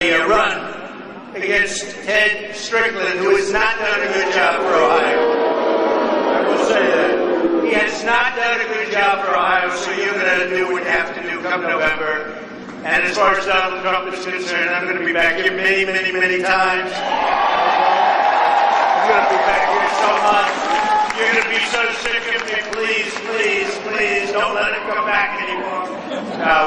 a run against Ted Strickland, who has not done a good job for Ohio. I will say that. He has not done a good job for Ohio, so you're going to do what you have to do come November. And as far as Donald Trump is concerned, I'm going to be back here many, many, many times. I'm going to be back here so much. You're going to be so sick of me. Please, please, please, don't let him come back anymore.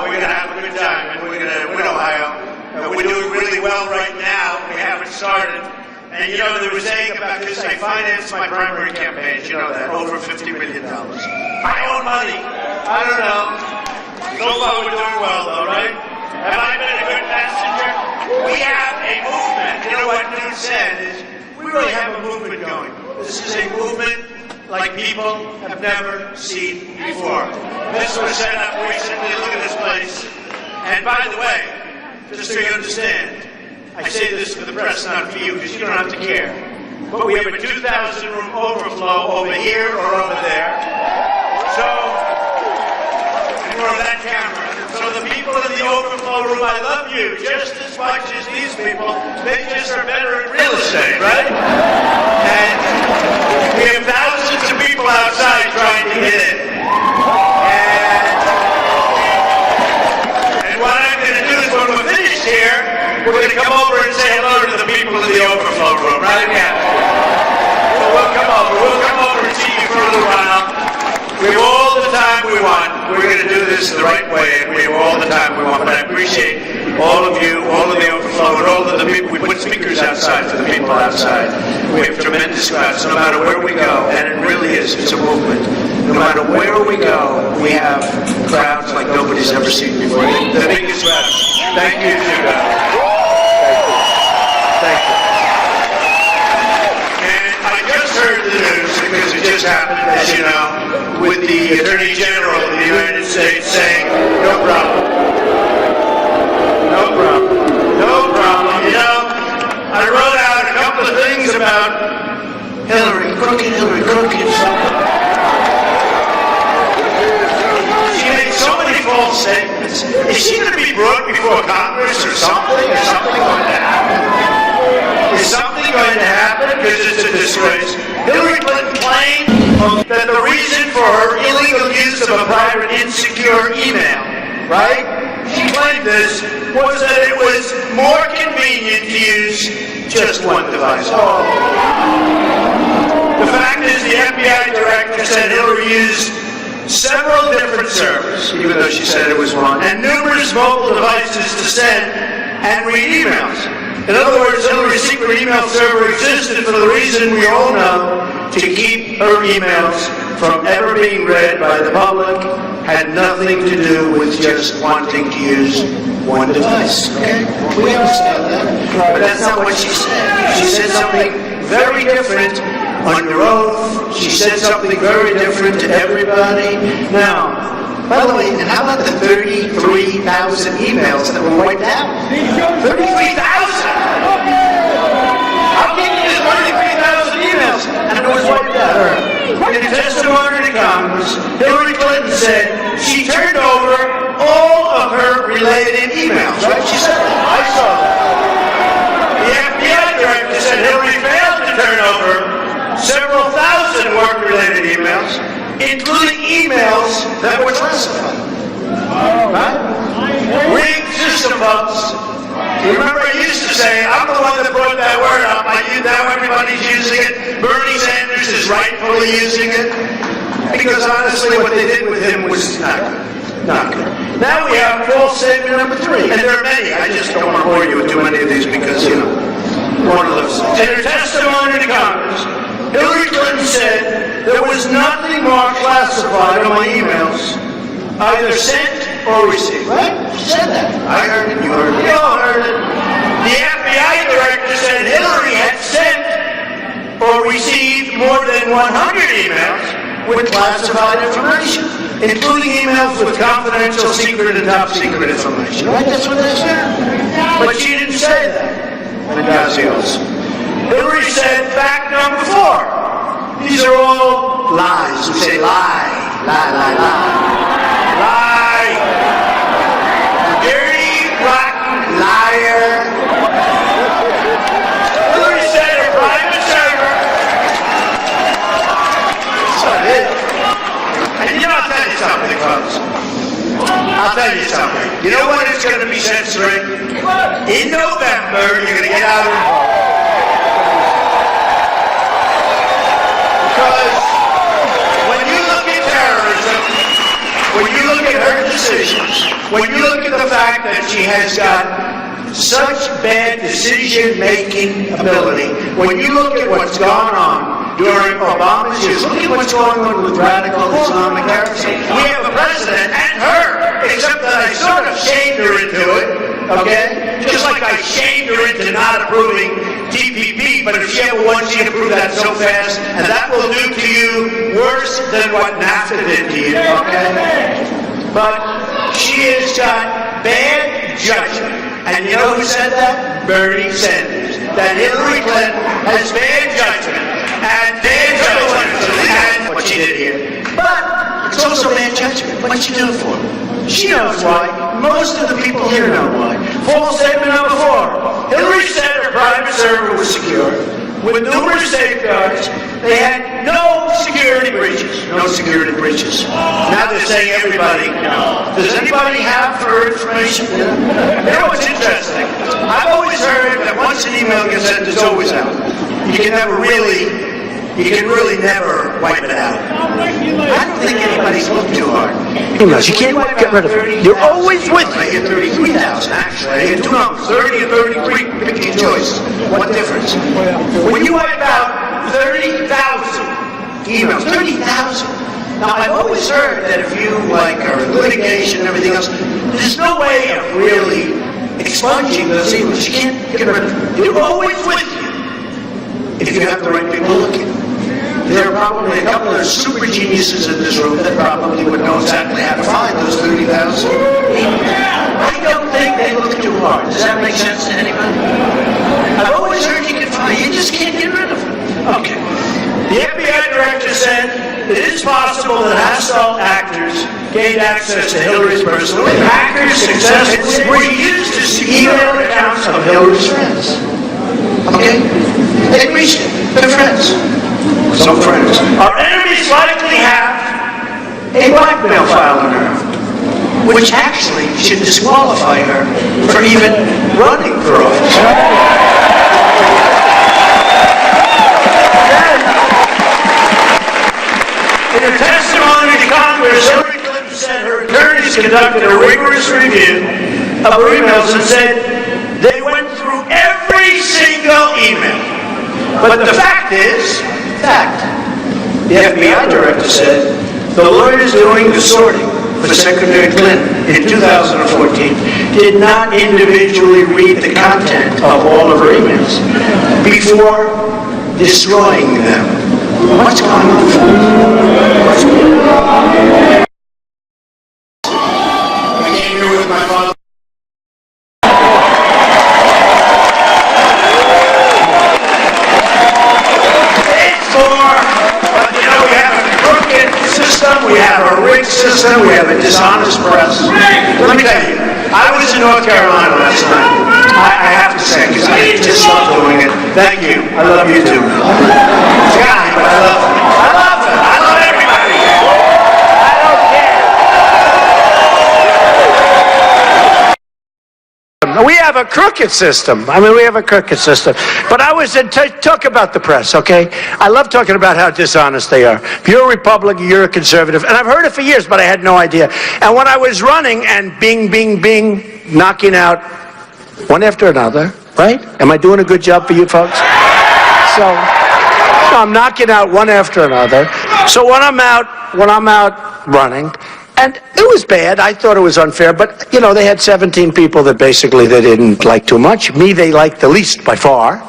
We're going to have a good time, and we're going to win Ohio. We're doing really well right now. We haven't started. And you know, they were saying about this, I financed my primary campaigns, you know that, over $50 million. My own money. I don't know. So far we're doing well, though, right? Have I been a good messenger? We have a movement. You know what Newt said is, we really have a movement going. This is a movement like people have never seen before. This was set up recently. Look at this place. And by the way, just so you understand, I say this for the press, not for you, because you don't have to care. But we have a 2,000-room overflow over here or over there. So, or that camera. So the people in the overflow room, I love you just as much as these people. They just are better at real estate, right? And we have thousands of people outside trying to get in. And what I'm going to do is when we're finished here, we're going to come over and say hello to the people in the overflow room, right? Yeah. So we'll come over and see you for a little while. We have all the time we want. We're going to do this the right way, and we have all the time we want. But I appreciate all of you, all of the overflow, and all of the people. We put speakers outside for the people outside. We have tremendous crowds, no matter where we go, and it really is. It's a movement. No matter where we go, we have crowds like nobody's ever seen before. The biggest crowds. Thank you, Judah. Thank you. And I just heard the news, because it just happened, as you know, with the Attorney General of the United States saying, no problem. No problem. No problem. You know, I wrote out a couple of things about Hillary, crooked something. She made so many false statements. Is she going to be brought before Congress or something? Is something going to happen? Is something going to happen? Because it's a disgrace. Hillary Clinton claimed that the reason for her illegal use of a private insecure email, right? She claimed this was that it was more convenient to use just one device. Oh. The fact is the FBI director said Hillary used several different servers, even though she said it was one, and numerous mobile devices to send and read emails. In other words, Hillary's secret email server existed for the reason we all know, to keep her emails from ever being read by the public, had nothing to do with just wanting to use one device. Okay? We understand that. But that's not what she said. She said something very different under oath. She said something very different to everybody. Now, by the way, and how about the 33,000 emails that were wiped out? 33,000! How can you use 33,000 emails and it was wiped out? In a testimony to Congress, Hillary Clinton said she turned over all of her related emails, right? She said that. I saw that. The FBI director said Hillary failed to turn over several thousand work-related emails, including emails that were classified. Right? Rigged system folks. Remember I used to say, I'm the one that brought that word up. Now everybody's using it. Bernie Sanders is rightfully using it. Because honestly, what they did with him was not good. Not good. Now we have false statement number 3. And there are many. I just don't want to bore you with too many of these because, you know, one of those. In her testimony to Congress, Hillary Clinton said there was nothing more classified on my emails, either sent or received. Right? She said that. I heard it. You heard it. We all heard it. The FBI director said Hillary had sent or received more than 100 emails with classified information, including emails with confidential, secret, and top secret information. Right? That's what they said. But she didn't say that. Hillary said fact number 4. These are all lies. We say lie, lie, lie, lie. Lie. Dirty, rotten liar. Hillary's going to be censoring. In November, you're going to get out of the vote. Because when you look at terrorism, when you look at her decisions, when you look at the fact that she has got such bad decision-making ability, when you look at what's gone on during Obama's years, look at what's going on with radical Islamic terrorism. We have a president and her, except that I sort of shamed her into it, okay? Just like I shamed her into not approving TPP, but if she ever wants you to prove that so fast, and that will do to you worse than what NAFTA did to you, okay? But she has got bad judgment. And you know who said that? Bernie Sanders. That Hillary Clinton has bad judgment. And what she did here. But it's also bad judgment. What'd she do it for? She knows why. Most of the people here know why. False statement number 4. Hillary said her private server was secure. With numerous safeguards, they had no security breaches. No security breaches. Now they're saying everybody. Does anybody have her information? You know what's interesting? I've always heard that once an email gets sent, it's always out. You can really never wipe it out. I don't think anybody's looked too hard. Emails, you can't get rid of it. You're always with me. I get 33,000 actually. I get 2 numbers, 30 and 33. Pick your choice. What difference? When you wipe out 30,000 emails, 30,000. Now I've always heard that if you are in litigation and everything else, there's no way of really expunging those emails. You can't get rid of them. You're always with you if you have the right people looking. There are probably a couple of super geniuses in this room that probably would know exactly how to find those 30,000. I don't think they look too hard. Does that make sense to anybody? I've always heard you can find. You just can't get rid of them. Okay. The FBI director said it is possible that hostile actors gained access to Hillary's personal email. Hackers successfully used to see email accounts of Hillary's friends. Okay? They reached it. They're friends. Some friends. Our enemies likely have a blackmail file on her, which actually should disqualify her for even running for office. In a testimony to Congress, Hillary Clinton said her attorneys conducted a rigorous review of her emails and said they went through every single email. But the fact is, the FBI director said the lawyers doing the sorting for Secretary Clinton in 2014 did not individually read the content of all of her emails before destroying them. What's going on? I came here with my father. We have a rigged system, we have a dishonest press. Let me tell you, I was in North Carolina last night. I have to say, because I just love doing it. Thank you. I love you too. It's a guy, but I love him. I love him. I love everybody. I don't care. We have a crooked system. We have a crooked system. But I was to talk about the press, okay? I love talking about how dishonest they are. If you're a Republican, you're a conservative. And I've heard it for years, but I had no idea. And when I was running and bing, bing, bing, knocking out one after another, right? Am I doing a good job for you folks? So I'm knocking out one after another. So when I'm out running, and it was bad. I thought it was unfair, but, they had 17 people that basically they didn't like too much. Me, they liked the least by far.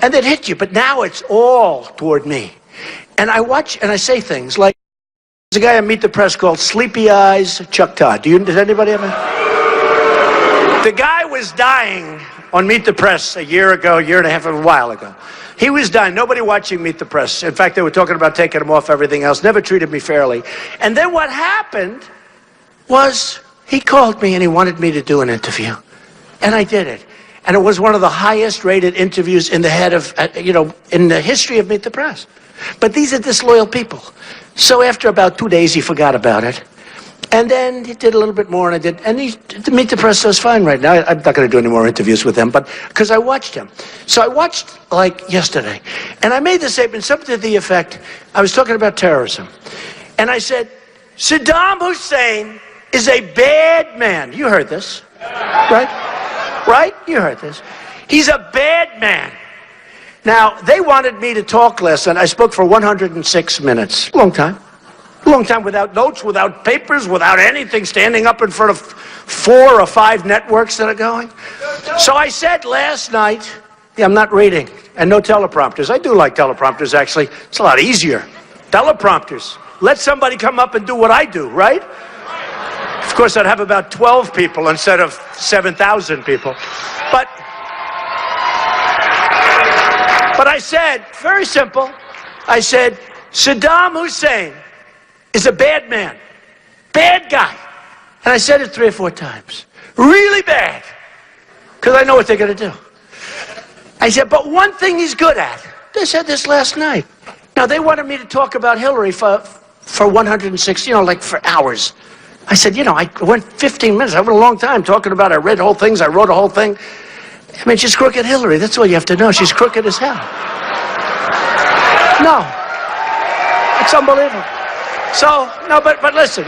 And they'd hit you, but now it's all toward me. And I watch and I say things like, there's a guy on Meet the Press called Sleepy Eyes Chuck Todd. Does anybody ever? The guy was dying on Meet the Press a year and a half, a while ago. He was dying. Nobody watching Meet the Press. In fact, they were talking about taking him off everything else. Never treated me fairly. And then what happened was he called me and he wanted me to do an interview. And I did it. And it was one of the highest rated interviews in the in the history of Meet the Press. But these are disloyal people. So after about 2 days, he forgot about it. And then he did a little bit more, and I did. And the Meet the Press does fine right now. I'm not going to do any more interviews with him, but because I watched him. So I watched, like, yesterday. And I made the statement, something to the effect, I was talking about terrorism. And I said, Saddam Hussein is a bad man. You heard this, right? Right? You heard this. He's a bad man. Now, they wanted me to talk less, and I spoke for 106 minutes. Long time. A long time without notes, without papers, without anything, standing up in front of 4 or 5 networks that are going. So I said last night, yeah, I'm not reading, and no teleprompters. I do like teleprompters, actually. It's a lot easier. Teleprompters. Let somebody come up and do what I do, right? Of course, I'd have about 12 people instead of 7,000 people. But I said, very simple, I said, Saddam Hussein is a bad man, bad guy. And I said it 3 or 4 times. Really bad. Because I know what they're going to do. I said, but one thing he's good at. They said this last night. Now, they wanted me to talk about Hillary for 106, like for hours. I said, I went 15 minutes. I went a long time talking about it. I read whole things. I wrote a whole thing. I mean, she's crooked Hillary. That's all you have to know. She's crooked as hell. No. It's unbelievable. So, no, but listen.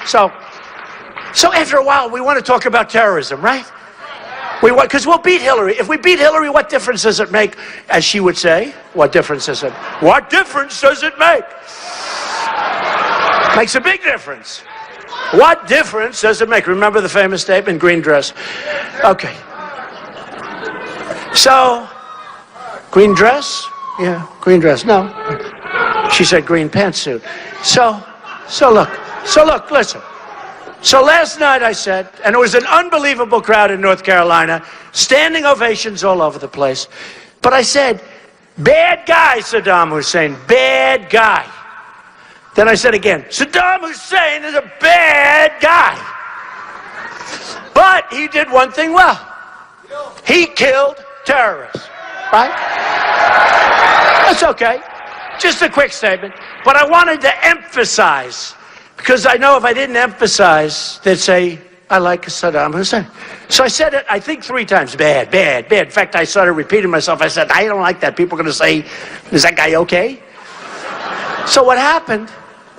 So after a while, we want to talk about terrorism, right? Because we'll beat Hillary. If we beat Hillary, what difference does it make? As she would say, what difference does it make? Makes a big difference. What difference does it make? Remember the famous statement, green dress? Okay. So, green dress? Yeah, green dress. No. She said green pantsuit. So look, listen. So last night I said, and it was an unbelievable crowd in North Carolina, standing ovations all over the place. But I said, bad guy, Saddam Hussein, bad guy. Then I said again, Saddam Hussein is a bad guy. But he did one thing well. He killed terrorists, right? That's okay. Just a quick statement. But I wanted to emphasize, because I know if I didn't emphasize, they'd say, I like Saddam Hussein. So I said it, I think 3 times, bad. In fact, I started repeating myself. I said, I don't like that. People are going to say, is that guy okay? So what happened,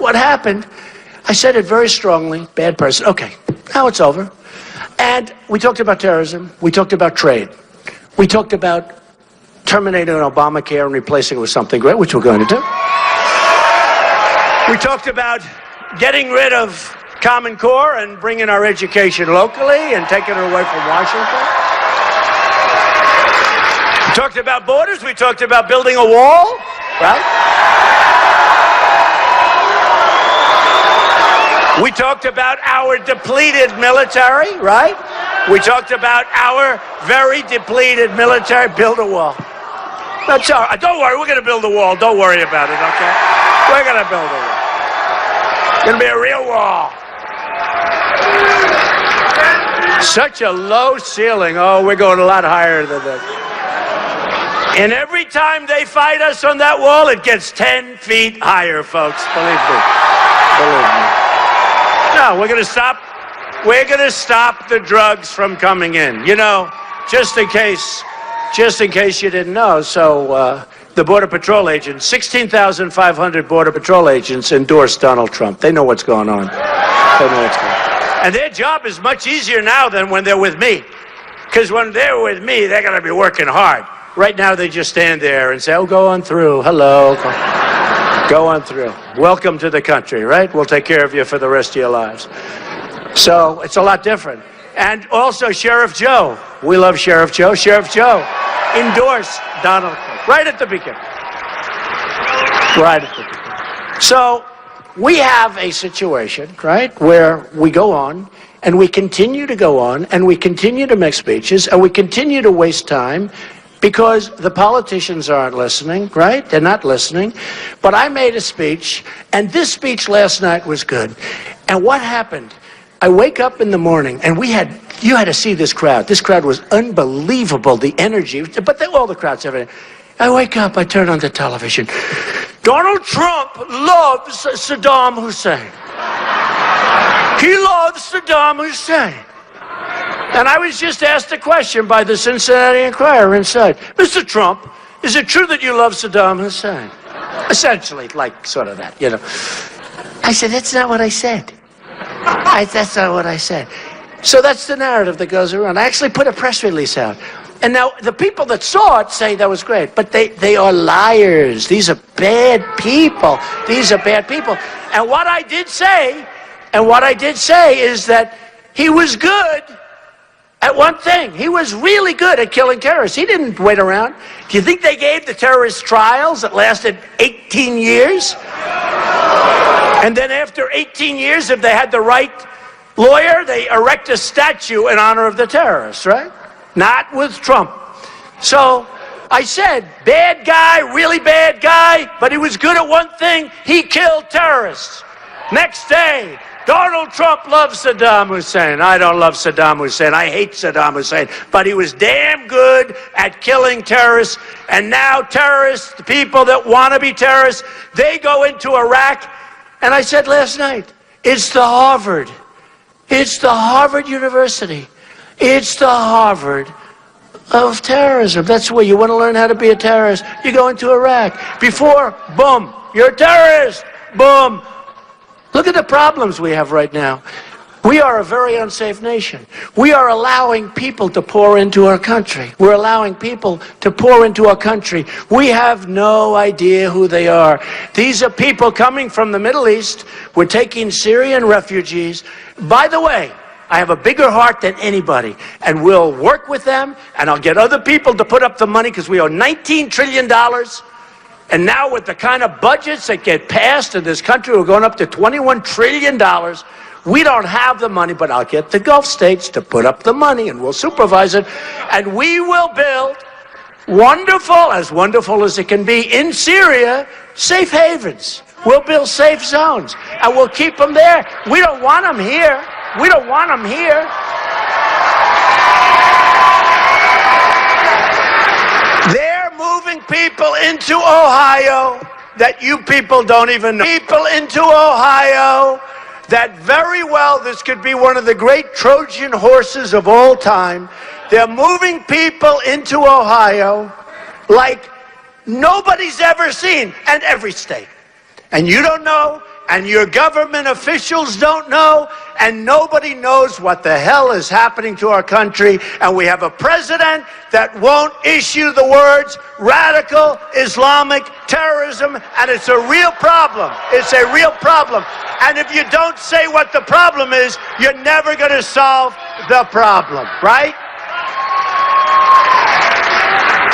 I said it very strongly, bad person. Okay, now it's over. And we talked about terrorism. We talked about trade. We talked about terminating Obamacare and replacing it with something great, which we're going to do. We talked about getting rid of Common Core and bringing our education locally and taking it away from Washington. We talked about borders. We talked about building a wall, right? We talked about our depleted military, right? We talked about our very depleted military. Build a wall. That's all right. Don't worry, we're going to build a wall. Don't worry about it, okay? We're going to build a wall. It's going to be a real wall. Such a low ceiling. Oh, we're going a lot higher than this. And every time they fight us on that wall, it gets 10 feet higher, folks. Believe me. No, we're going to stop the drugs from coming in. Just in case you didn't know. So the Border Patrol agents, 16,500 Border Patrol agents endorsed Donald Trump. They know what's going on. And their job is much easier now than when they're with me. Because when they're with me, they're going to be working hard. Right now, they just stand there and say, oh, go on through. Hello. Go on through. Welcome to the country, right? We'll take care of you for the rest of your lives. So it's a lot different. And also Sheriff Joe. We love Sheriff Joe. Sheriff Joe endorsed Donald Trump right at the beginning. So we have a situation, right, where we go on and we continue to go on and we continue to make speeches and we continue to waste time because the politicians aren't listening, right? They're not listening. But I made a speech, and this speech last night was good. And what happened? I wake up in the morning, and you had to see this crowd. This crowd was unbelievable, the energy. But all the crowds, everything. I wake up, I turn on the television. Donald Trump loves Saddam Hussein. He loves Saddam Hussein. And I was just asked a question by the Cincinnati Enquirer inside. Mr. Trump, is it true that you love Saddam Hussein? Essentially, like sort of that, you know. I said, that's not what I said. That's not what I said. So that's the narrative that goes around. I actually put a press release out. And now the people that saw it say that was great. But they are liars. These are bad people. These are bad people. And what I did say is that he was good at one thing. He was really good at killing terrorists. He didn't wait around. Do you think they gave the terrorist trials that lasted 18 years? And then after 18 years, if they had the right lawyer, they erect a statue in honor of the terrorists, right? Not with Trump. So I said, bad guy, really bad guy, but he was good at one thing. He killed terrorists. Next day, Donald Trump loves Saddam Hussein. I don't love Saddam Hussein. I hate Saddam Hussein. But he was damn good at killing terrorists. And now terrorists, the people that want to be terrorists, they go into Iraq. And I said last night, it's the Harvard. It's the Harvard University. It's the Harvard of terrorism. That's where you want to learn how to be a terrorist. You go into Iraq. Before, boom, you're a terrorist. Boom. Look at the problems we have right now. We are a very unsafe nation. We are allowing people to pour into our country. We're allowing people to pour into our country. We have no idea who they are. These are people coming from the Middle East. We're taking Syrian refugees. By the way, I have a bigger heart than anybody, and we'll work with them, and I'll get other people to put up the money because we owe $19 trillion. And now with the kind of budgets that get passed in this country, we're going up to $21 trillion. We don't have the money, but I'll get the Gulf states to put up the money, and we'll supervise it. And we will build wonderful as it can be, in Syria, safe havens. We'll build safe zones, and we'll keep them there. We don't want them here. We don't want them here. They're moving people into Ohio that you people don't even know. People into Ohio that very well this could be one of the great Trojan horses of all time. They're moving people into Ohio like nobody's ever seen, and every state. And you don't know, and your government officials don't know, and nobody knows what the hell is happening to our country. And we have a president that won't issue the words radical Islamic terrorism, and it's a real problem. It's a real problem. And if you don't say what the problem is, you're never going to solve the problem, right?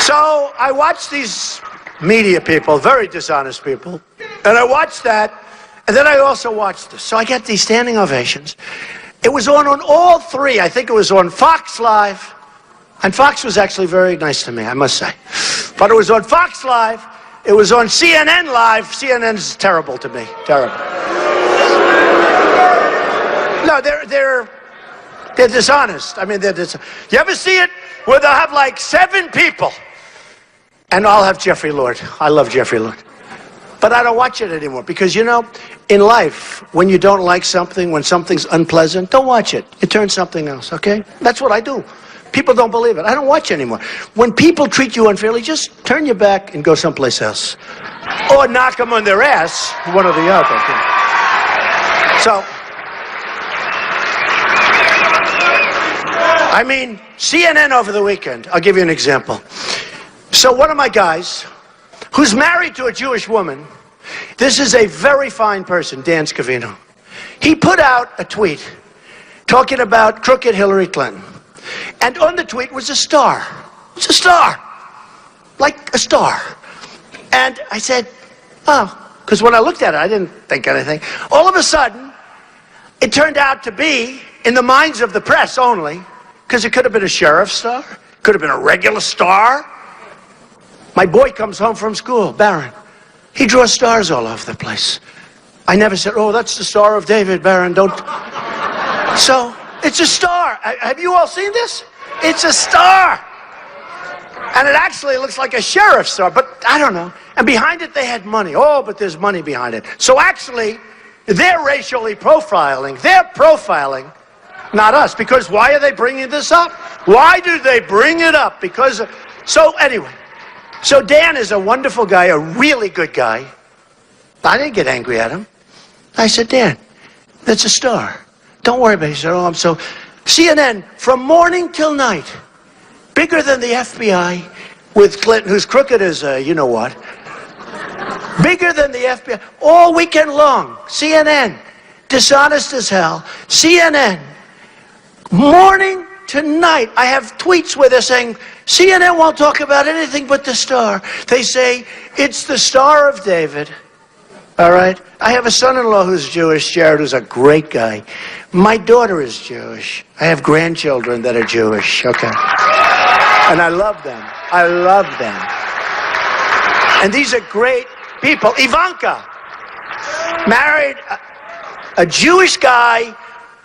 So I watch these media people, very dishonest people, and I watched that, and then I also watched this. So I get these standing ovations. It was on all three. I think it was on Fox Live, and Fox was actually very nice to me, I must say. But it was on Fox Live. It was on CNN Live. CNN's terrible to me, terrible. No, they're dishonest. I mean, you ever see it where they'll have like 7 people, and I'll have Jeffrey Lord. I love Jeffrey Lord. But I don't watch it anymore because, you know, in life, when you don't like something, when something's unpleasant, don't watch it. You turn something else, okay? That's what I do. People don't believe it. I don't watch anymore. When people treat you unfairly, just turn your back and go someplace else. Or knock them on their ass, one or the other. So, I mean, CNN over the weekend, I'll give you an example. So one of my guys, who's married to a Jewish woman, this is a very fine person, Dan Scavino. He put out a tweet talking about crooked Hillary Clinton. And on the tweet was a star. It's a star. Like a star. And I said, oh, because when I looked at it, I didn't think anything. All of a sudden, it turned out to be, in the minds of the press only, because it could have been a sheriff's star, could have been a regular star. My boy comes home from school, Barron. He draws stars all over the place. I never said, oh, that's the Star of David, Barron, don't. So, it's a star. Have you all seen this? It's a star. And it actually looks like a sheriff's star, but I don't know. And behind it, they had money. Oh, but there's money behind it. So actually, They're racially profiling. They're profiling, not us. Because why are they bringing this up? Why do they bring it up? Because, so anyway, so Dan is a wonderful guy, a really good guy. I didn't get angry at him. I said, Dan, that's a star. Don't worry about it. He said, oh, I'm so... CNN, from morning till night, bigger than the FBI, with Clinton, who's crooked as you-know-what. Bigger than the FBI, all weekend long. CNN, dishonest as hell. CNN, morning to night. I have tweets where they're saying, CNN won't talk about anything but the star. They say, it's the Star of David. All right? I have a son-in-law who's Jewish, Jared, who's a great guy. My daughter is Jewish. I have grandchildren that are Jewish, okay? And I love them. I love them. And these are great people. Ivanka married a Jewish guy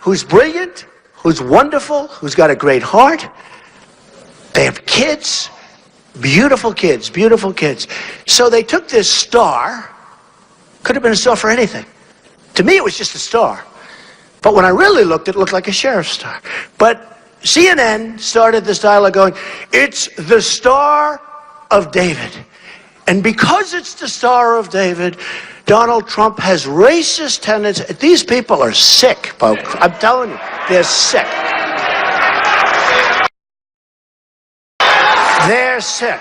who's brilliant, who's wonderful, who's got a great heart. They have kids, beautiful kids, beautiful kids. So they took this star. Could have been a star for anything. To me, it was just a star. But when I really looked, it looked like a sheriff's star. But CNN started this dialogue going, it's the Star of David. And because it's the Star of David, Donald Trump has racist tendencies. These people are sick, folks. I'm telling you, they're sick. They're sick.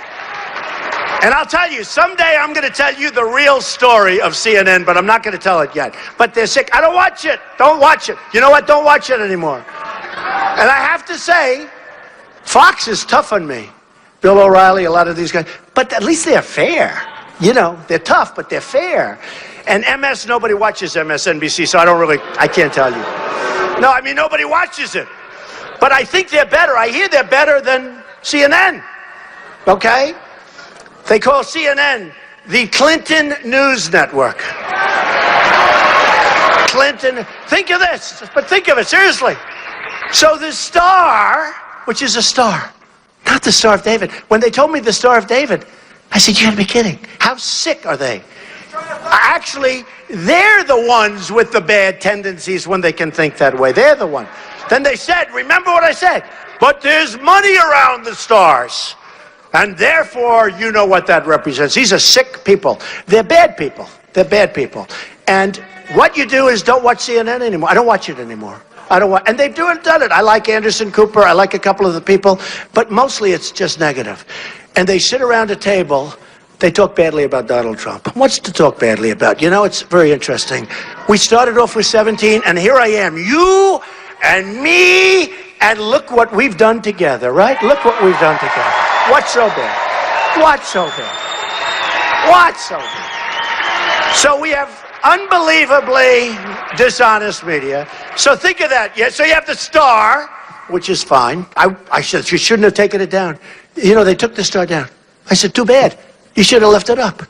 And I'll tell you, someday I'm going to tell you the real story of CNN, but I'm not going to tell it yet. But they're sick. I don't watch it. Don't watch it. You know what? Don't watch it anymore. And I have to say, Fox is tough on me. Bill O'Reilly, a lot of these guys. But at least they're fair. You know, they're tough, but they're fair. And MS, nobody watches MSNBC, so I can't tell you. No, I mean, nobody watches it. But I think they're better. I hear they're better than CNN. Okay? They call CNN the Clinton News Network. Clinton, think of this, but think of it, seriously. So the star, which is a star, not the Star of David. When they told me the Star of David, I said, you gotta be kidding. How sick are they? Actually, they're the ones with the bad tendencies when they can think that way. They're the one. Then they said, remember what I said, but there's money around the stars. And therefore, you know what that represents. These are sick people. They're bad people. They're bad people. And what you do is don't watch CNN anymore. I don't watch it anymore. I don't watch, and they've done it. I like Anderson Cooper. I like a couple of the people. But mostly it's just negative. And they sit around a table. They talk badly about Donald Trump. What's to talk badly about? You know, it's very interesting. We started off with 17, and here I am. You and me, and look what we've done together, right? Look what we've done together. What's so bad? What's so bad? What's so bad? So we have unbelievably dishonest media. So think of that. Yeah, so you have the star, which is fine. You shouldn't have taken it down. You know, they took the star down. I said, too bad. You should have left it up.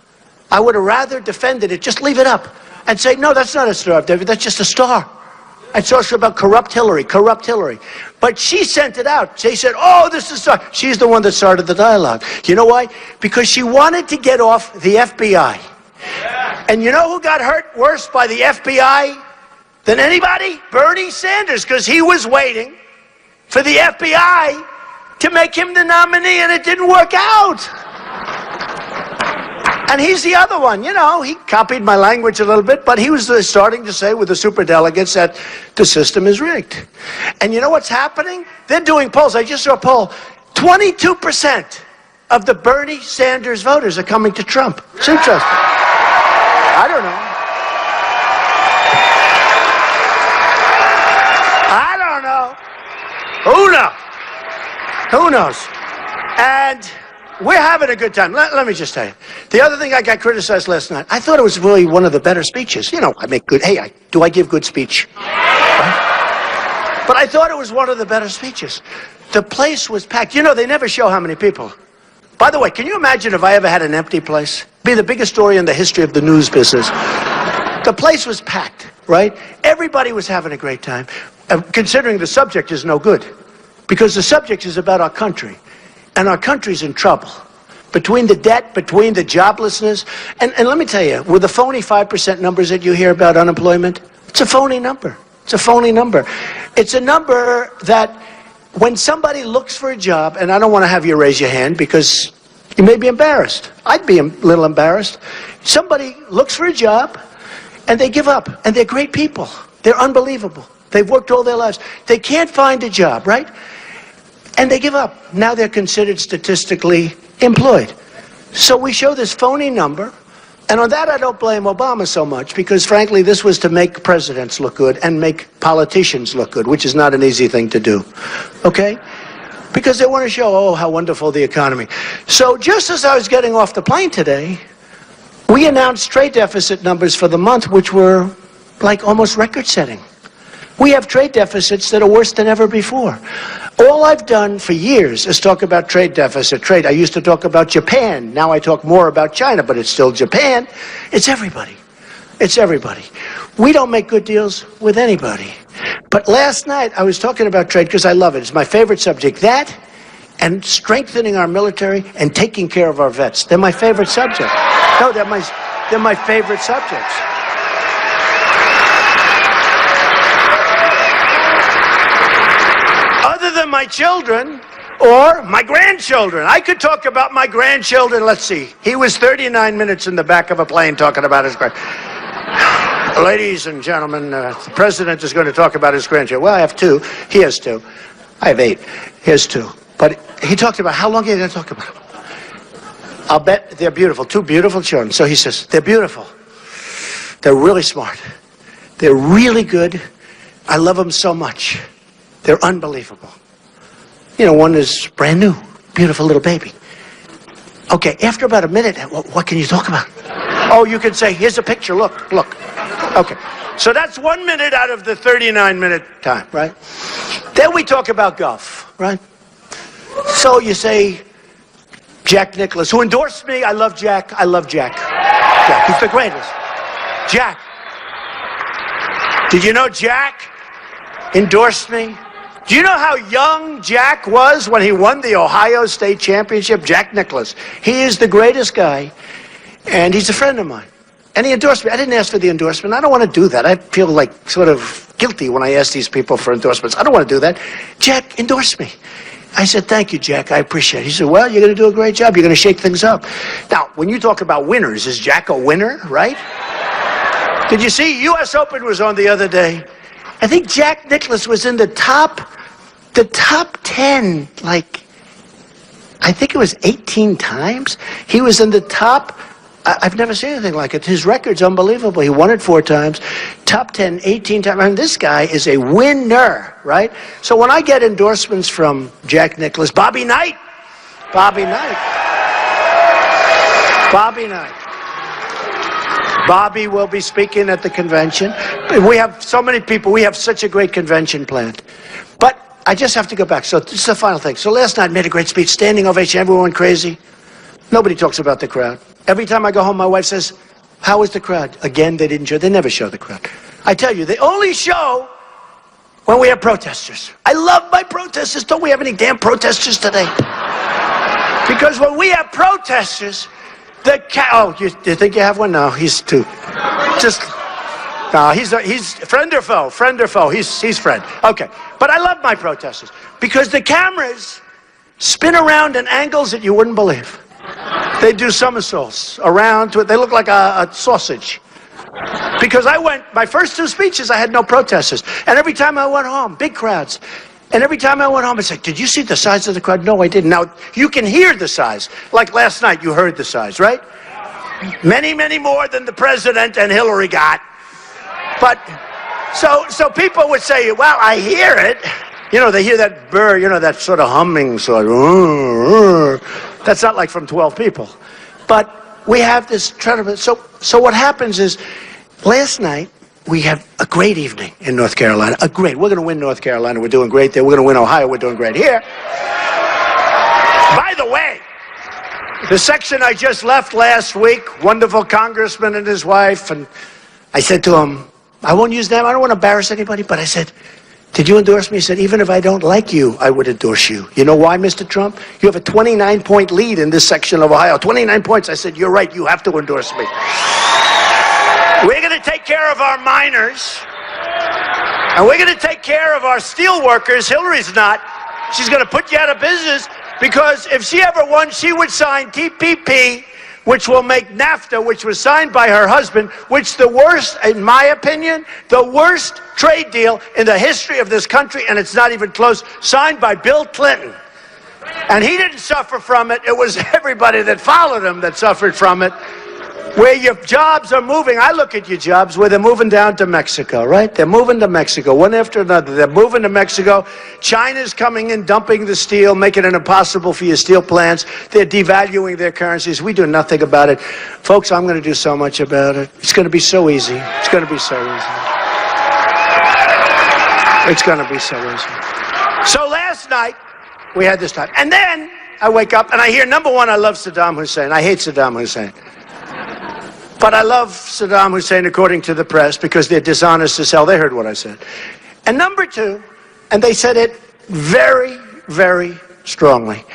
I would have rather defended it. Just leave it up and say, no, that's not a Star of David. That's just a star. It's also about corrupt Hillary. But she sent it out. She said, oh, this is star. She's the one that started the dialogue. You know why? Because she wanted to get off the FBI. Yeah. And you know who got hurt worse by the FBI than anybody? Bernie Sanders, because he was waiting for the FBI to make him the nominee, and it didn't work out. And he's the other one, you know, he copied my language a little bit, but he was starting to say with the superdelegates that the system is rigged. And you know what's happening? They're doing polls. I just saw a poll. 22% of the Bernie Sanders voters are coming to Trump. It's interesting. I don't know. Who knows? Who knows? And we're having a good time. Let me just tell you. The other thing I got criticized last night, I thought it was really one of the better speeches. You know, I make good, do I give good speech? Right? But I thought it was one of the better speeches. The place was packed. You know, they never show how many people. By the way, can you imagine if I ever had an empty place? It'd be the biggest story in the history of the news business. The place was packed, right? Everybody was having a great time, considering the subject is no good. Because the subject is about our country. And our country's in trouble. between the debt, between the joblessness. And let me tell you, with the phony 5% numbers that you hear about unemployment, it's a phony number. It's a phony number. It's a number that when somebody looks for a job, and I don't want to have you raise your hand because you may be embarrassed. I'd be a little embarrassed. Somebody looks for a job and they give up, and they're great people. They're unbelievable. They've worked all their lives. They can't find a job, right? And they give up. Now they're considered statistically employed. So we show this phony number, and on that I don't blame Obama so much, because frankly this was to make presidents look good and make politicians look good, which is not an easy thing to do, okay? Because they want to show, oh, how wonderful the economy. So just as I was getting off the plane today, we announced trade deficit numbers for the month, which were like almost record-setting. We have trade deficits that are worse than ever before. All I've done for years is talk about trade deficit. Trade. I used to talk about Japan. Now I talk more about China, but it's still Japan. It's everybody. It's everybody. We don't make good deals with anybody. But last night I was talking about trade because I love it. It's my favorite subject. That and strengthening our military and taking care of our vets. They're my favorite subject. No, they're my favorite subjects. Other than my children or my grandchildren. I could talk about my grandchildren. Let's see. He was 39 minutes in the back of a plane talking about his grandchildren. Ladies and gentlemen, the president is going to talk about his grandchildren. Well, I have two. He has two. I have 8. He has 2. But he talked about, how long are you going to talk about? I'll bet they're beautiful. 2 beautiful children. So he says, they're beautiful. They're really smart. They're really good. I love them so much. They're unbelievable. You know, one is brand new, beautiful little baby. Okay, after about a minute, what can you talk about? Oh, you can say, here's a picture, look. Okay, so that's 1 minute out of the 39-minute time, right? Then we talk about golf, right? So you say, Jack Nicklaus, who endorsed me. I love Jack. Jack, he's the greatest. Jack. Did you know Jack endorsed me? Do you know how young Jack was when he won the Ohio State Championship? Jack Nicklaus. He is the greatest guy, and he's a friend of mine. And he endorsed me. I didn't ask for the endorsement. I don't want to do that. I feel like sort of guilty when I ask these people for endorsements. I don't want to do that. Jack endorsed me. I said, thank you, Jack. I appreciate it. He said, well, you're going to do a great job. You're going to shake things up. Now, when you talk about winners, is Jack a winner, right? Did you see U.S. Open was on the other day? I think Jack Nicklaus was in the top 10, like, I think it was 18 times. He was in the top, I've never seen anything like it. His record's unbelievable. He won it 4 times, top 10, 18 times. I mean, this guy is a winner, right? So when I get endorsements from Jack Nicklaus, Bobby Knight. Bobby will be speaking at the convention. We have so many people. We have such a great convention planned. But I just have to go back. So this is the final thing. So last night I made a great speech, standing ovation, everyone went crazy. Nobody talks about the crowd. Every time I go home, my wife says, how was the crowd? Again, they didn't show. They never show the crowd. I tell you, they only show when we have protesters. I love my protesters. Don't we have any damn protesters today? Because when we have protesters, you think you have one? No, he's too. No, he's friend or foe? Friend or foe? He's friend. Okay, but I love my protesters because the cameras spin around in angles that you wouldn't believe. They do somersaults around to it. They look like a sausage. Because my first 2 speeches, I had no protesters, and every time I went home, big crowds. And every time I went home, it's like, did you see the size of the crowd? No, I didn't. Now, you can hear the size. Like last night, you heard the size, right? Many, many more than the president and Hillary got. But, so people would say, well, I hear it. You know, they hear that burr, you know, that sort of humming, sort of, that's not like from 12 people. But we have this tournament. So what happens is, last night, we have a great evening in North Carolina. We're going to win North Carolina. We're doing great there. We're going to win Ohio. We're doing great here. By the way, the section I just left last week, wonderful congressman and his wife, and I said to him, I won't use them. I don't want to embarrass anybody, but I said, Did you endorse me? He said, even if I don't like you, I would endorse you. You know why, Mr. Trump? You have a 29-point lead in this section of Ohio. 29 points. I said, you're right. You have to endorse me. We're going to take care of our miners. And we're going to take care of our steel workers. Hillary's not. She's going to put you out of business because if she ever won, she would sign TPP, which will make NAFTA, which was signed by her husband, which the worst, in my opinion, the worst trade deal in the history of this country, and it's not even close, signed by Bill Clinton. And he didn't suffer from it. It was everybody that followed him that suffered from it. Where your jobs are moving, I look at your jobs where they're moving down to Mexico, right? They're moving to Mexico, one after another. They're moving to Mexico. China's coming in, dumping the steel, making it impossible for your steel plants. They're devaluing their currencies. We do nothing about it. Folks, I'm going to do so much about it. It's going to be so easy. It's going to be so easy. It's going to be so easy. So last night, we had this time. And then I wake up and I hear, number one, I love Saddam Hussein. I hate Saddam Hussein. But I love Saddam Hussein, according to the press, because they're dishonest as hell. They heard what I said. And number two, and they said it very, very strongly,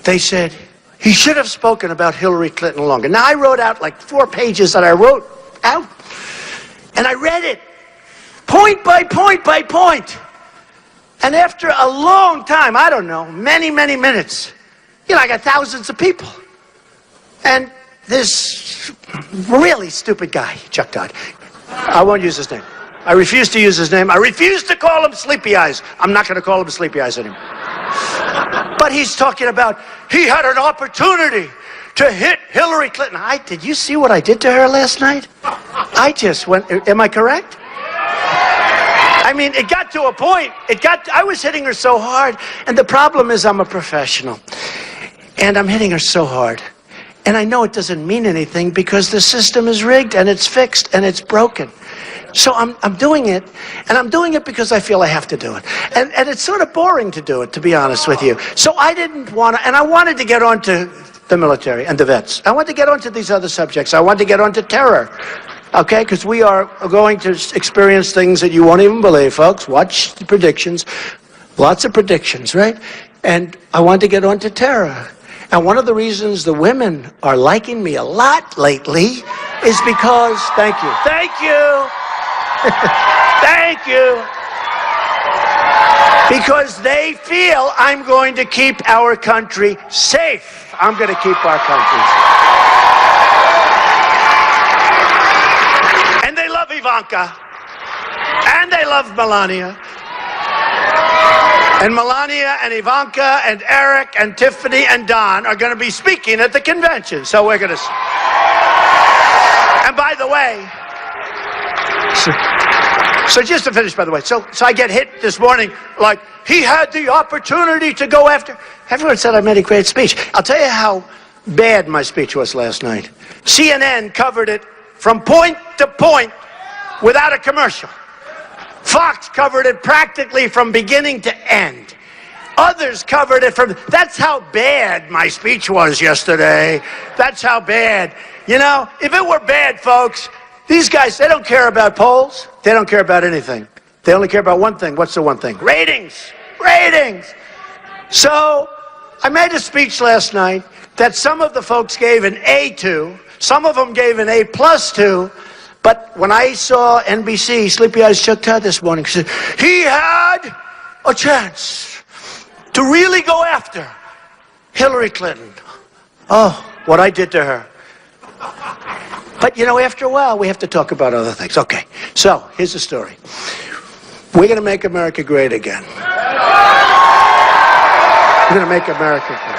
they said, he should have spoken about Hillary Clinton longer. Now, I wrote out like 4 pages that I wrote out, and I read it, point by point by point. And after a long time, I don't know, many, many minutes, you know, I got thousands of people. And this really stupid guy, Chuck Todd, I won't use his name. I refuse to use his name. I refuse to call him Sleepy Eyes. I'm not going to call him Sleepy Eyes anymore. But he's talking about he had an opportunity to hit Hillary Clinton. Did you see what I did to her last night? I just went, am I correct? I mean, it got to a point. I was hitting her so hard. And the problem is I'm a professional. And I'm hitting her so hard. And I know it doesn't mean anything because the system is rigged and it's fixed and it's broken. So I'm doing it, and I'm doing it because I feel I have to do it. And it's sort of boring to do it, to be honest with you. So I didn't want to, and I wanted to get on to the military and the vets. I wanted to get on to these other subjects. I wanted to get on to terror, okay? Because we are going to experience things that you won't even believe, folks. Watch the predictions. Lots of predictions, right? And I wanted to get on to terror. And one of the reasons the women are liking me a lot lately is because, thank you, thank you, because they feel I'm going to keep our country safe. I'm going to keep our country safe. And they love Ivanka, and they love Melania. And Melania and Ivanka and Eric and Tiffany and Don are going to be speaking at the convention. So we're going to... And by the way, so just to finish, by the way, so I get hit this morning like, he had the opportunity to go after... Everyone said I made a great speech. I'll tell you how bad my speech was last night. CNN covered it from point to point without a commercial. Fox covered it practically from beginning to end. Others covered it from... That's how bad my speech was yesterday. That's how bad. You know, if it were bad, folks, these guys, they don't care about polls. They don't care about anything. They only care about one thing. What's the one thing? Ratings. Ratings. So I made a speech last night that some of the folks gave an A to. Some of them gave an A+ to. But when I saw NBC, Sleepy Eyes Chuck Todd this morning, said he had a chance to really go after Hillary Clinton. Oh, what I did to her. But, you know, after a while, we have to talk about other things. Okay, so here's the story. We're going to make America great again. We're going to make America great.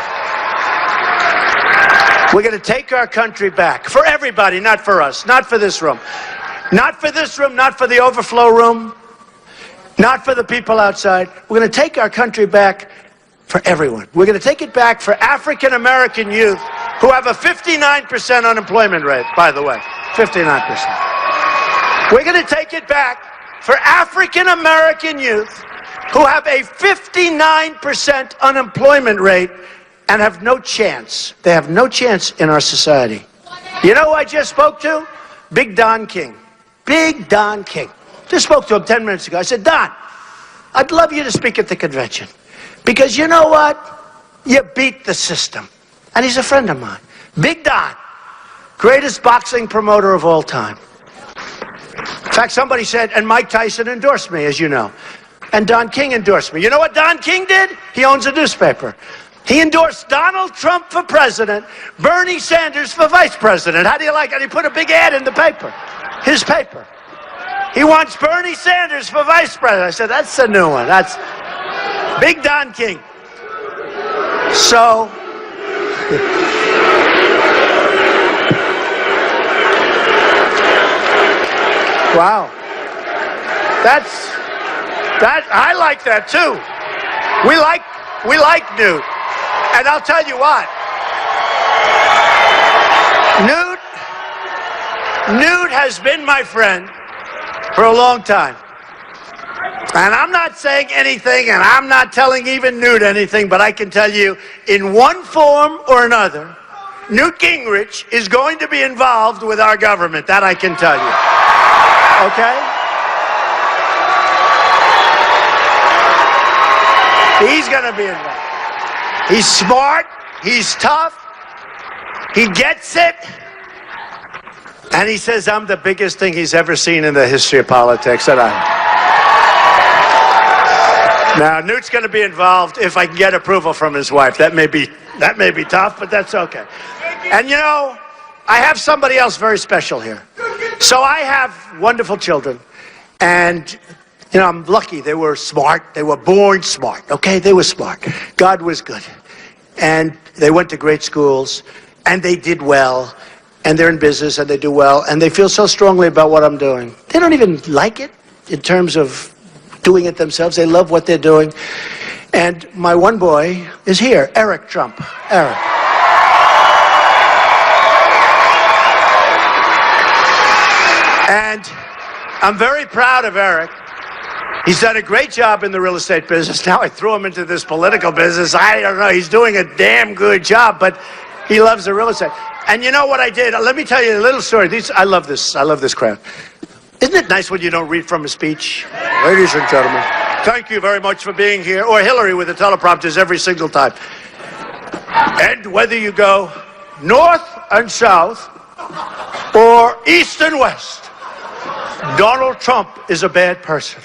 We're going to take our country back. For everybody, not for us. Not for this room. Not for this room, not for the overflow room. Not for the people outside. We're going to take our country back for everyone. We're going to take it back for African American youth who have a 59% unemployment rate, by the way. 59%. We're going to take it back for African American youth who have a 59% unemployment rate and have no chance. They have no chance in our society. You know who I just spoke to? Big Don King. Big Don King. Just spoke to him 10 minutes ago. I said, Don, I'd love you to speak at the convention. Because you know what? You beat the system. And he's a friend of mine. Big Don, greatest boxing promoter of all time. In fact, somebody said, and Mike Tyson endorsed me, as you know. And Don King endorsed me. You know what Don King did? He owns a newspaper. He endorsed Donald Trump for president, Bernie Sanders for vice president. How do you like it? He put a big ad in the paper, his paper. He wants Bernie Sanders for vice president. I said, that's the new one. That's Big Don King. So, wow. I like that too. We like Newt. And I'll tell you what. Newt has been my friend for a long time. And I'm not saying anything, and I'm not telling even Newt anything, but I can tell you, in one form or another, Newt Gingrich is going to be involved with our government. That I can tell you. Okay? He's going to be involved. He's smart. He's tough. He gets it. And he says, I'm the biggest thing he's ever seen in the history of politics. And now, Newt's going to be involved if I can get approval from his wife. That may be tough, but that's okay. And you know, I have somebody else very special here. So I have wonderful children, and you know, I'm lucky. They were smart. They were born smart. Okay, they were smart. God was good, and they went to great schools, and they did well, and they're in business, and they do well, and they feel so strongly about what I'm doing. They don't even like it in terms of doing it themselves. They love what they're doing. And my one boy is here, Eric Trump. Eric. And I'm very proud of Eric. He's done a great job in the real estate business. Now I threw him into this political business. I don't know. He's doing a damn good job, but he loves the real estate. And you know what I did? Let me tell you a little story. I love this. I love this crowd. Isn't it nice when you don't read from a speech? Ladies and gentlemen, thank you very much for being here. Or Hillary with the teleprompters every single time. And whether you go north and south or east and west, Donald Trump is a bad person.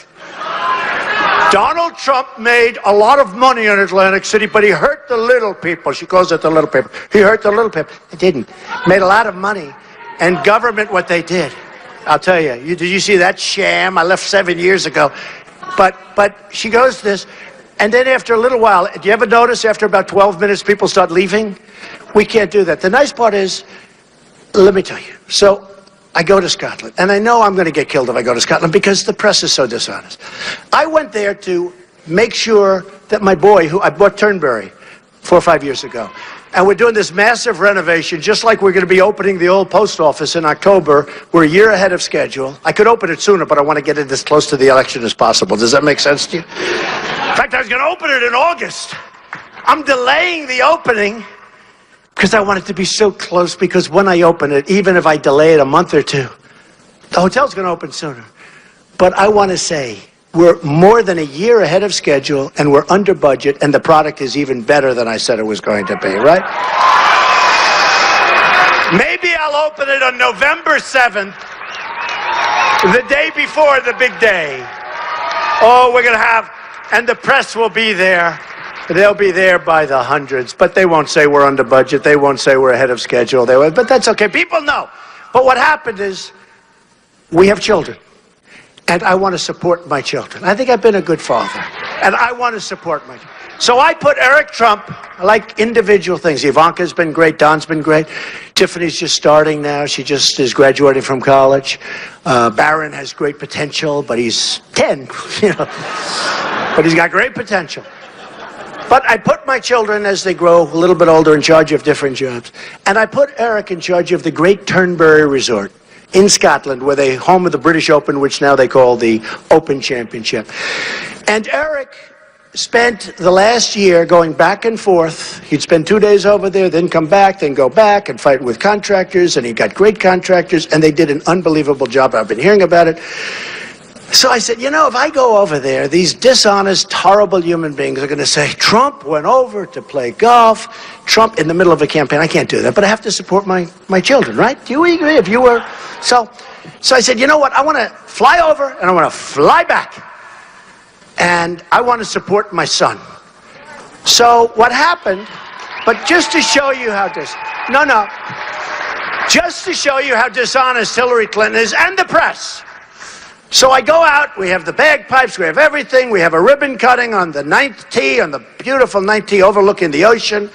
Donald Trump made a lot of money in Atlantic City, but he hurt the little people. She calls it the little people. He hurt the little people. He didn't. Made a lot of money. And government, what they did. I'll tell you, did you see that sham? I left 7 years ago. But she goes this, and then after a little while, do you ever notice after about 12 minutes people start leaving? We can't do that. The nice part is, let me tell you. So I go to Scotland, and I know I'm going to get killed if I go to Scotland because the press is so dishonest. I went there to make sure that my boy, who I bought Turnberry 4 or 5 years ago, and we're doing this massive renovation, just like we're going to be opening the old post office in October. We're a year ahead of schedule. I could open it sooner, but I want to get it as close to the election as possible. Does that make sense to you? In fact, I was going to open it in August. I'm delaying the opening because I want it to be so close, because when I open it, even if I delay it a month or two, the hotel's going to open sooner. But I want to say, we're more than a year ahead of schedule, and we're under budget, and the product is even better than I said it was going to be, right? Maybe I'll open it on November 7th, the day before the big day. Oh, we're going to have, and the press will be there. They'll be there by the hundreds, but they won't say we're under budget. They won't say we're ahead of schedule. But that's okay. People know. But what happened is, we have children. And I want to support my children. I think I've been a good father. And I want to support my children. So I put Eric Trump, I like individual things. Ivanka's been great. Don's been great. Tiffany's just starting now. She just is graduating from college. Barron has great potential, but he's 10, you know. But he's got great potential. But I put my children, as they grow a little bit older, in charge of different jobs. And I put Eric in charge of the great Turnberry Resort in Scotland, where they home of the British Open, which now they call the Open Championship. And Eric spent the last year going back and forth. He'd spend 2 days over there, then come back, then go back and fight with contractors, and he got great contractors, and they did an unbelievable job. I've been hearing about it. So I said, you know, if I go over there, these dishonest, horrible human beings are going to say, Trump went over to play golf. Trump in the middle of a campaign. I can't do that, but I have to support my children, right? Do you agree? If you were... So I said, you know what? I want to fly over and I want to fly back. And I want to support my son. So what happened, but just to show you how just to show you how dishonest Hillary Clinton is and the press. So I go out, we have the bagpipes, we have everything, we have a ribbon cutting on the 9th tee, on the beautiful 9th tee overlooking the ocean,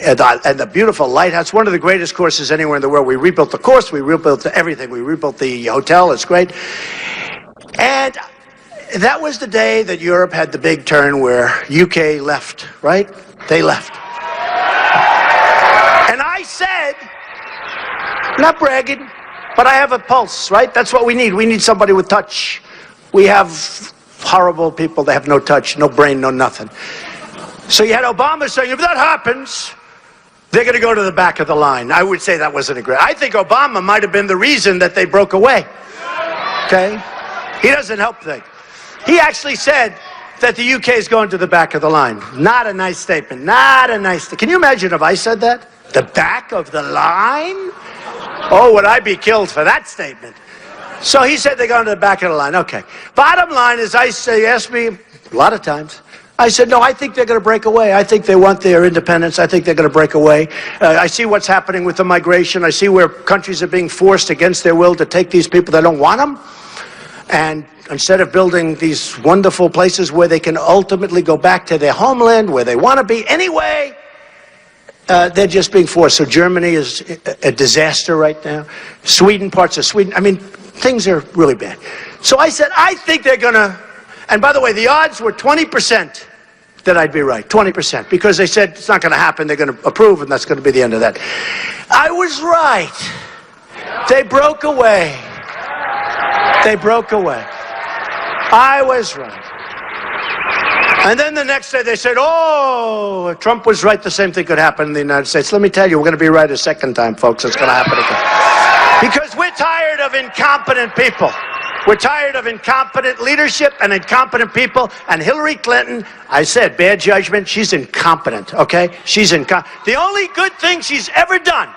and the beautiful lighthouse, one of the greatest courses anywhere in the world. We rebuilt the course, we rebuilt everything, we rebuilt the hotel, it's great. And that was the day that Europe had the big turn where UK left, right? They left. And I said, not bragging, but I have a pulse, right? That's what we need. We need somebody with touch. We have horrible people that have no touch, no brain, no nothing. So you had Obama saying, if that happens, they're going to go to the back of the line. I would say that wasn't a great... I think Obama might have been the reason that they broke away. Okay? He doesn't help things. He actually said that the UK is going to the back of the line. Not a nice statement. Not a nice... Can you imagine if I said that? The back of the line? Oh, would I be killed for that statement? So he said they're going to the back of the line. Okay. Bottom line is, I say, ask me a lot of times. I said, no, I think they're going to break away. I think they want their independence. I think they're going to break away. I see what's happening with the migration. I see where countries are being forced against their will to take these people that don't want them. And instead of building these wonderful places where they can ultimately go back to their homeland, where they want to be anyway, they're just being forced. So Germany is a disaster right now. Sweden, parts of Sweden. I mean, things are really bad. So I said, I think they're going to... And by the way, the odds were 20% that I'd be right. 20%. Because they said it's not going to happen. They're going to approve, and that's going to be the end of that. I was right. They broke away. They broke away. I was right. And then the next day they said, oh, Trump was right, the same thing could happen in the United States. Let me tell you, we're going to be right a second time, folks. It's going to happen again. Because we're tired of incompetent people. We're tired of incompetent leadership and incompetent people. And Hillary Clinton, I said, bad judgment, she's incompetent, okay? She's incompetent. The only good thing she's ever done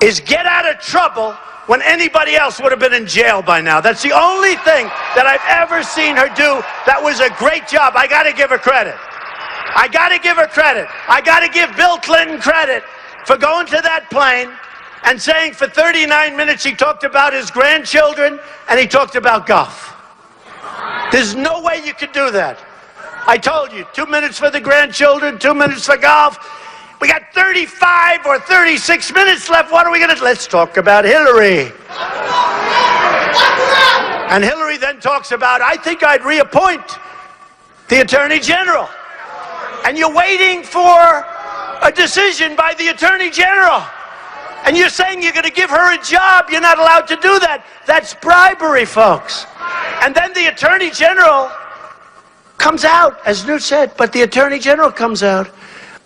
is get out of trouble when anybody else would have been in jail by now. That's the only thing that I've ever seen her do. That was a great job. I got to give her credit. I got to give her credit. I got to give Bill Clinton credit for going to that plane and saying for 39 minutes he talked about his grandchildren and he talked about golf. There's no way you could do that. I told you, 2 minutes for the grandchildren, 2 minutes for golf. We got 35 or 36 minutes left. What are we going to... Let's talk about Hillary. And Hillary then talks about, I think I'd reappoint the Attorney General. And you're waiting for a decision by the Attorney General. And you're saying you're going to give her a job. You're not allowed to do that. That's bribery, folks. And then the Attorney General comes out, as Newt said, but the Attorney General comes out.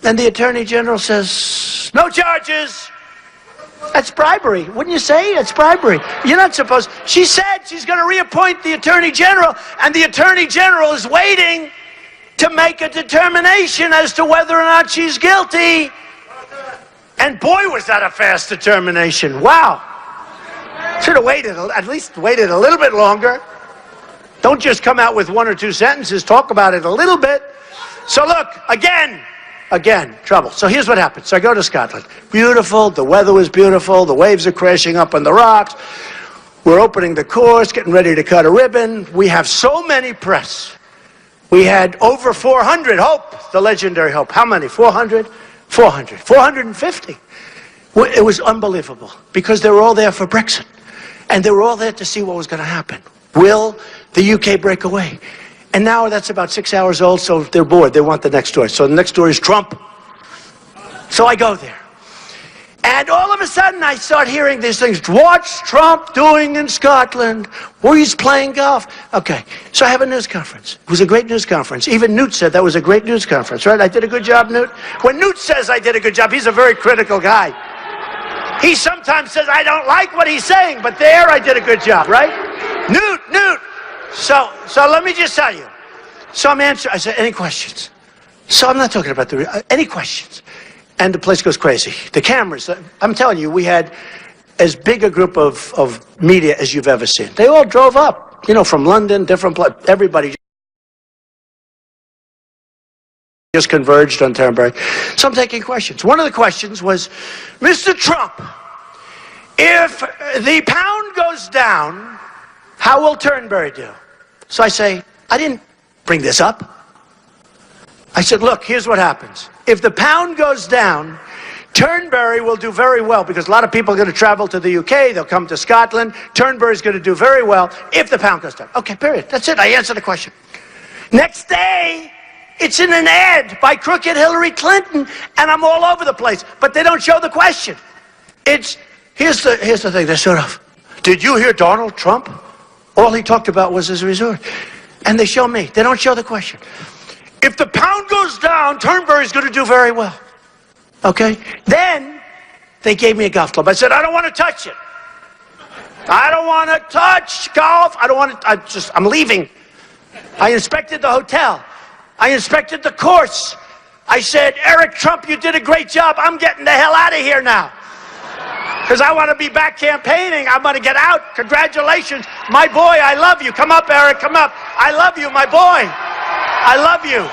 And the Attorney General says, no charges. That's bribery. Wouldn't you say? It's bribery. You're not supposed... She said she's going to reappoint the Attorney General, and the Attorney General is waiting to make a determination as to whether or not she's guilty. And boy, was that a fast determination. Wow. Should have waited, at least waited a little bit longer. Don't just come out with 1 or 2 sentences. Talk about it a little bit. So look, again, trouble. So here's what happened. So I go to Scotland. Beautiful. The weather was beautiful. The waves are crashing up on the rocks. We're opening the course, getting ready to cut a ribbon. We have so many press. We had over 400. Hope, the legendary Hope. How many? 400? 400. 450. It was unbelievable because they were all there for Brexit. And they were all there to see what was going to happen. Will the UK break away? And now that's about 6 hours old, so they're bored. They want the next story. So the next story is Trump. So I go there. And all of a sudden, I start hearing these things. What's Trump doing in Scotland? Well, he's playing golf. Okay, so I have a news conference. It was a great news conference. Even Newt said that was a great news conference, right? I did a good job, Newt? When Newt says I did a good job, he's a very critical guy. He sometimes says, I don't like what he's saying, but there I did a good job, right? Newt, Newt. So let me just tell you. So I'm answering. I said, any questions? So I'm not talking about any questions. And the place goes crazy. The cameras, I'm telling you, we had as big a group of media as you've ever seen. They all drove up, you know, from London, different places, everybody just converged on Turnberry. So I'm taking questions. One of the questions was, Mr. Trump, if the pound goes down, how will Turnberry do? So I say, I didn't bring this up. I said, look, here's what happens. If the pound goes down, Turnberry will do very well because a lot of people are going to travel to the UK. They'll come to Scotland. Turnberry's going to do very well if the pound goes down. Okay, period. That's it. I answered the question. Next day, it's in an ad by crooked Hillary Clinton, and I'm all over the place. But they don't show the question. Here's the thing. They're sort of, did you hear Donald Trump? All he talked about was his resort. And they show me. They don't show the question. If the pound goes down, Turnberry's going to do very well. Okay? Then they gave me a golf club. I said, I don't want to touch it. I don't want to touch golf. I don't want to, I'm leaving. I inspected the hotel. I inspected the course. I said, Eric Trump, you did a great job. I'm getting the hell out of here now. Because I want to be back campaigning. I'm going to get out. Congratulations. My boy, I love you. Come up, Eric, come up. I love you, my boy. I love you.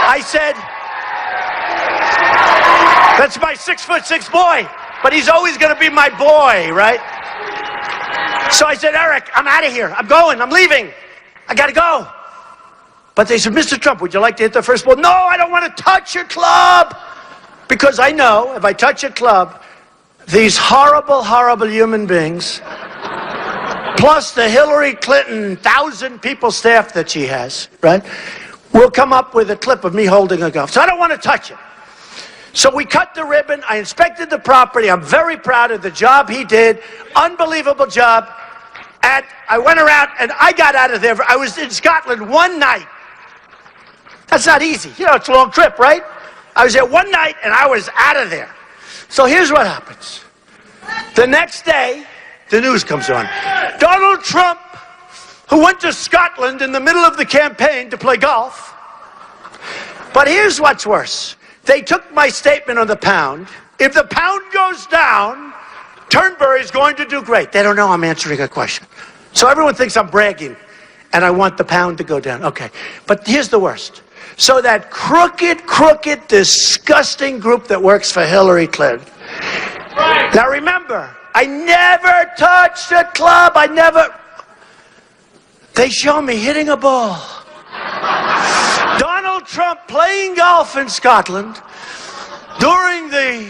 I said, that's my 6'6" boy, but he's always going to be my boy, right? So I said, Eric, I'm out of here. I'm going. I'm leaving. I got to go. But they said, Mr. Trump, would you like to hit the first ball? No, I don't want to touch your club. Because I know if I touch a club, these horrible, horrible human beings, plus the Hillary Clinton 1,000-people staff that she has, right, will come up with a clip of me holding a golf. So I don't want to touch it. So we cut the ribbon. I inspected the property. I'm very proud of the job he did. Unbelievable job. And I went around and I got out of there. I was in Scotland one night. That's not easy. You know, it's a long trip, right? I was there one night and I was out of there. So here's what happens. The next day, the news comes on. Donald Trump, who went to Scotland in the middle of the campaign to play golf. But here's what's worse. They took my statement on the pound. If the pound goes down, Turnberry's going to do great. They don't know I'm answering a question. So everyone thinks I'm bragging and I want the pound to go down. Okay. But here's the worst. So that crooked, disgusting group that works for Hillary Clinton. Right. Now remember, I never touched a club. They show me hitting a ball. Donald Trump playing golf in Scotland during the,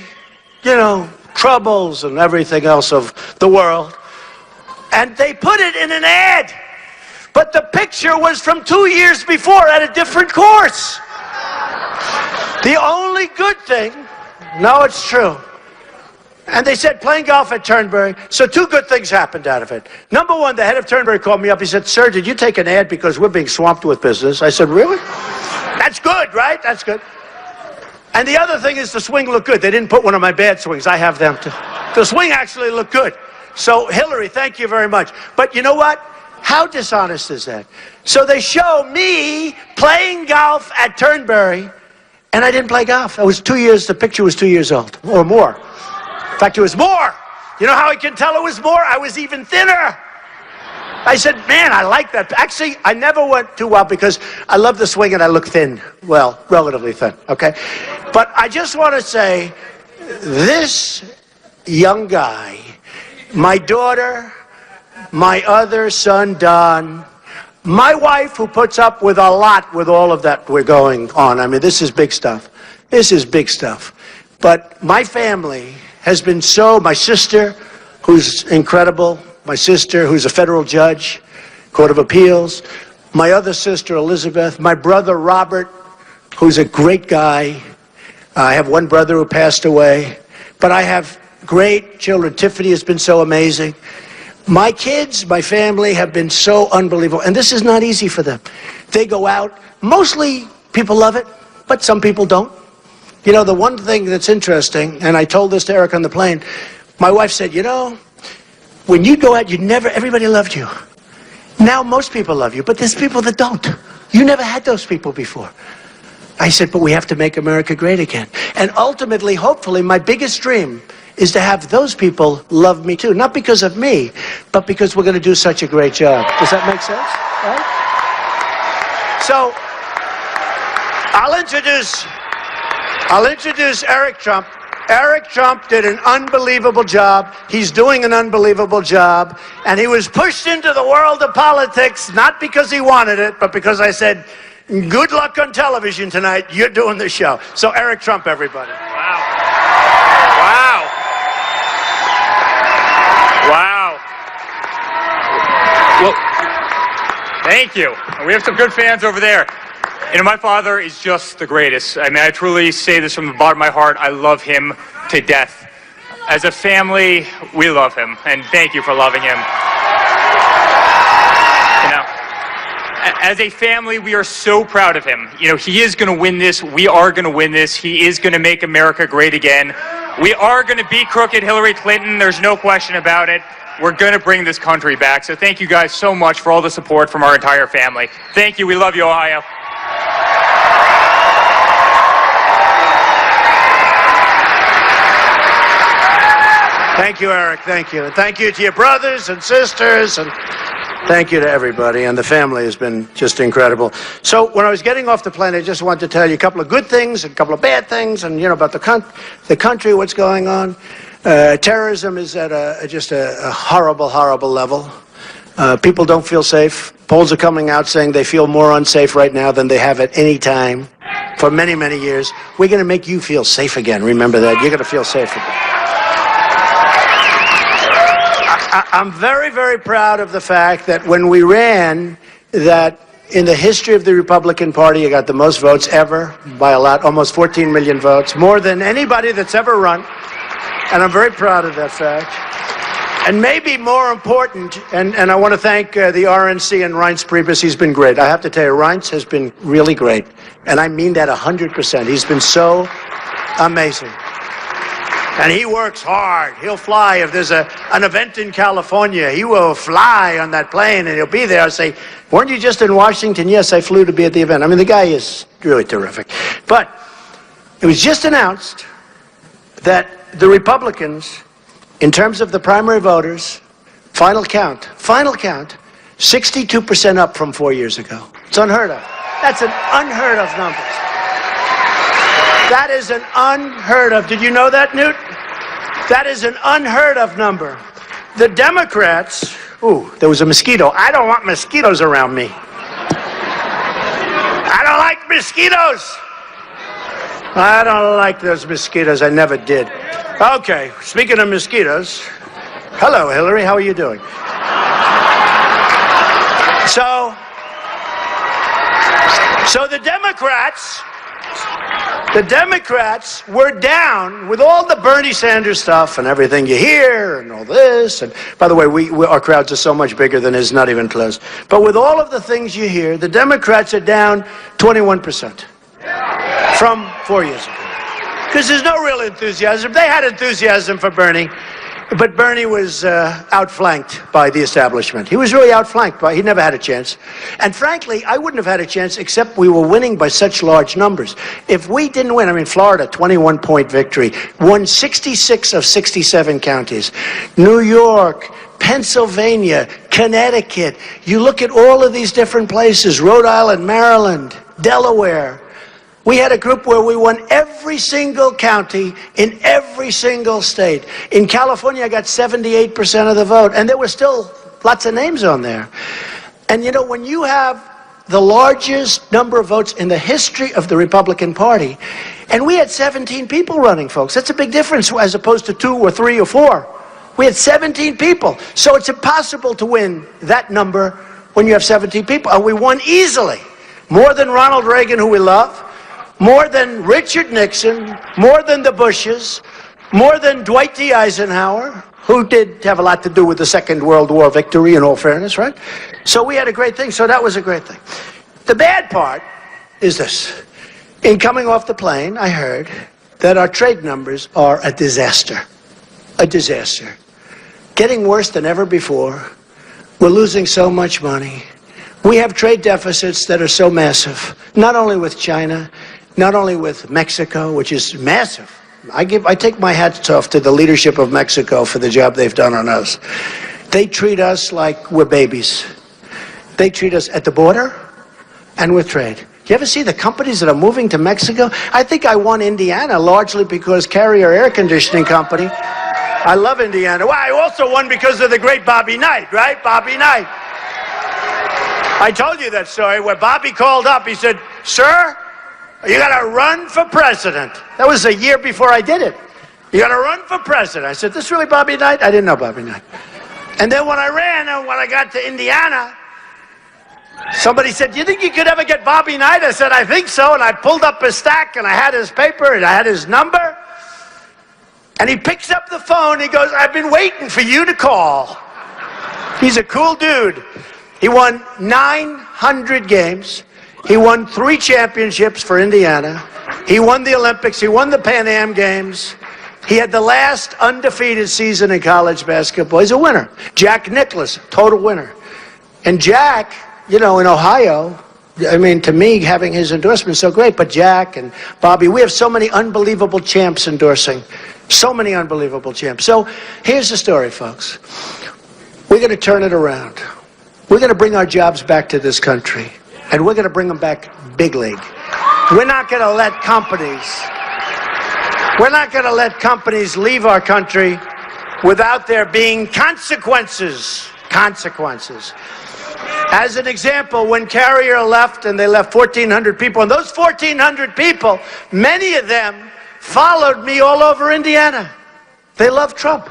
troubles and everything else of the world. And they put it in an ad. But the picture was from 2 years before at a different course. The only good thing, no, it's true. And they said playing golf at Turnberry. So two good things happened out of it. Number one, the head of Turnberry called me up. He said, sir, did you take an ad because we're being swamped with business? I said, really? That's good, right? That's good. And the other thing is the swing looked good. They didn't put one of my bad swings. I have them too. The swing actually looked good. So Hillary, thank you very much. But you know what? How dishonest is that? So they show me playing golf at Turnberry, and I didn't play golf. I was 2 years, the picture was 2 years old, or more. In fact, it was more. You know how I can tell it was more? I was even thinner. I said, man, I like that. Actually, I never went too well because I love the swing and I look thin. Well, relatively thin, okay? But I just want to say, this young guy, my daughter, my other son, Don, my wife, who puts up with a lot with all of that we're going on. I mean, this is big stuff. This is big stuff. But my family has been my sister, who's incredible, my sister, who's a federal judge, Court of Appeals, my other sister, Elizabeth, my brother, Robert, who's a great guy. I have one brother who passed away, but I have great children. Tiffany has been so amazing. My kids, my family have been so unbelievable, and this is not easy for them. They go out, mostly people love it, but some people don't. You know, the one thing that's interesting, and I told this to Eric on the plane, my wife said, when you go out, everybody loved you. Now most people love you, but there's people that don't. You never had those people before. I said, but we have to make America great again. And ultimately, hopefully, my biggest dream is to have those people love me too. Not because of me, but because we're going to do such a great job. Does that make sense? Right? So, I'll introduce Eric Trump. Eric Trump did an unbelievable job. He's doing an unbelievable job. And he was pushed into the world of politics, not because he wanted it, but because I said, good luck on television tonight. You're doing the show. So Eric Trump, everybody. Wow. Wow. Wow. Well, thank you. We have some good fans over there. You know, my father is just the greatest. I mean, I truly say this from the bottom of my heart. I love him to death. As a family, we love him, and thank you for loving him. You know, as a family, we are so proud of him. You know, he is going to win this. We are going to win this. He is going to make America great again. We are going to beat crooked Hillary Clinton. There's no question about it. We're going to bring this country back. So thank you guys so much for all the support from our entire family. Thank you. We love you, Ohio. Thank you, Eric. Thank you. And thank you to your brothers and sisters, and thank you to everybody. And the family has been just incredible. So when I was getting off the plane, I just wanted to tell you a couple of good things and a couple of bad things, and, you know, about the country, what's going on. Terrorism is at just a horrible, horrible level. People don't feel safe. Polls are coming out saying they feel more unsafe right now than they have at any time for many, many years. We're going to make you feel safe again. Remember that. You're going to feel safe again. I'm very, very proud of the fact that when we ran, that in the history of the Republican Party, you got the most votes ever by a lot, almost 14 million votes, more than anybody that's ever run. And I'm very proud of that fact. And maybe more important, and I want to thank the RNC and Reince Priebus. He's been great. I have to tell you, Reince has been really great. And I mean that 100%. He's been so amazing. And he works hard. He'll fly. If there's an event in California, he will fly on that plane and he'll be there. I'll say, weren't you just in Washington? Yes, I flew to be at the event. I mean, the guy is really terrific. But it was just announced that the Republicans, in terms of the primary voters, final count, 62% up from 4 years ago. It's unheard of. That's an unheard of number. That is an unheard of. Did you know that, Newt? That is an unheard of number. The Democrats, ooh, there was a mosquito. I don't want mosquitoes around me. I don't like mosquitoes. I don't like those mosquitoes. I never did. Okay, speaking of mosquitoes, hello, Hillary. How are you doing? So the Democrats were down with all the Bernie Sanders stuff and everything you hear and all this. And by the way, our crowds are so much bigger than his, not even close. But with all of the things you hear, the Democrats are down 21% from 4 years ago. Because there's no real enthusiasm. They had enthusiasm for Bernie, but Bernie was outflanked by the establishment. He was really outflanked he never had a chance. And frankly, I wouldn't have had a chance except we were winning by such large numbers. If we didn't win, I mean, Florida, 21-point victory, won 66 of 67 counties. New York, Pennsylvania, Connecticut. You look at all of these different places, Rhode Island, Maryland, Delaware. We had a group where we won every single county in every single state. In California, I got 78% of the vote, and there were still lots of names on there. And you know, when you have the largest number of votes in the history of the Republican Party, and we had 17 people running, folks. That's a big difference as opposed to 2 or 3 or 4. We had 17 people. So it's impossible to win that number when you have 17 people. And we won easily. More than Ronald Reagan, who we love. More than Richard Nixon, more than the Bushes, more than Dwight D. Eisenhower, who did have a lot to do with the Second World War victory, in all fairness, right? So we had a great thing, so that was a great thing. The bad part is this. In coming off the plane, I heard that our trade numbers are a disaster. A disaster. getting worse than ever before. We're losing so much money. We have trade deficits that are so massive, not only with China, not only with Mexico, which is massive. I take my hats off to the leadership of Mexico for the job they've done on us. They treat us like we're babies. They treat us at the border and with trade. You ever see the companies that are moving to Mexico? I think I won Indiana largely because Carrier Air Conditioning Company. I love Indiana. Well, I also won because of the great Bobby Knight, right? Bobby Knight. I told you that story where Bobby called up. He said, "Sir, you got to run for president." That was a year before I did it. "You got to run for president." I said, "This is really Bobby Knight?" I didn't know Bobby Knight. And then when I ran, and when I got to Indiana, somebody said, "Do you think you could ever get Bobby Knight?" I said, "I think so." And I pulled up his stack, and I had his paper, and I had his number. And he picks up the phone. He goes, "I've been waiting for you to call." He's a cool dude. He won 900 games. He won 3 championships for Indiana. He won the Olympics. He won the Pan Am Games. He had the last undefeated season in college basketball. He's a winner. Jack Nicklaus, total winner. And Jack, you know, in Ohio, I mean, to me, having his endorsement is so great. But Jack and Bobby, we have so many unbelievable champs endorsing. So many unbelievable champs. So here's the story, folks. We're going to turn it around. We're going to bring our jobs back to this country. And we're going to bring them back big league. We're not going to let companies leave our country without there being consequences. Consequences. As an example, when Carrier left, and they left 1,400 people, and those 1,400 people, many of them followed me all over Indiana. They love Trump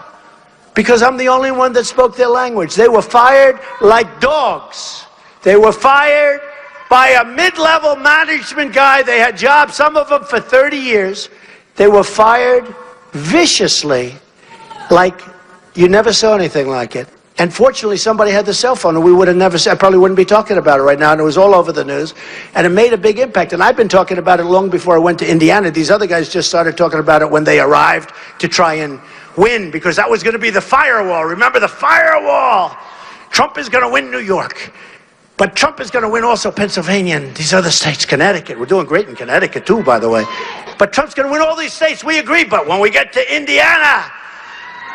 because I'm the only one that spoke their language. They were fired like dogs. They were fired by a mid-level management guy. They had jobs, some of them for 30 years. They were fired viciously, like you never saw anything like it. And fortunately, somebody had the cell phone, and we would have never said, I probably wouldn't be talking about it right now, and it was all over the news. And it made a big impact. And I've been talking about it long before I went to Indiana. These other guys just started talking about it when they arrived to try and win, because that was going to be the firewall. Remember the firewall? Trump is going to win New York. But Trump is going to win also Pennsylvania and these other states, Connecticut. We're doing great in Connecticut, too, by the way. But Trump's going to win all these states. We agree. But when we get to Indiana,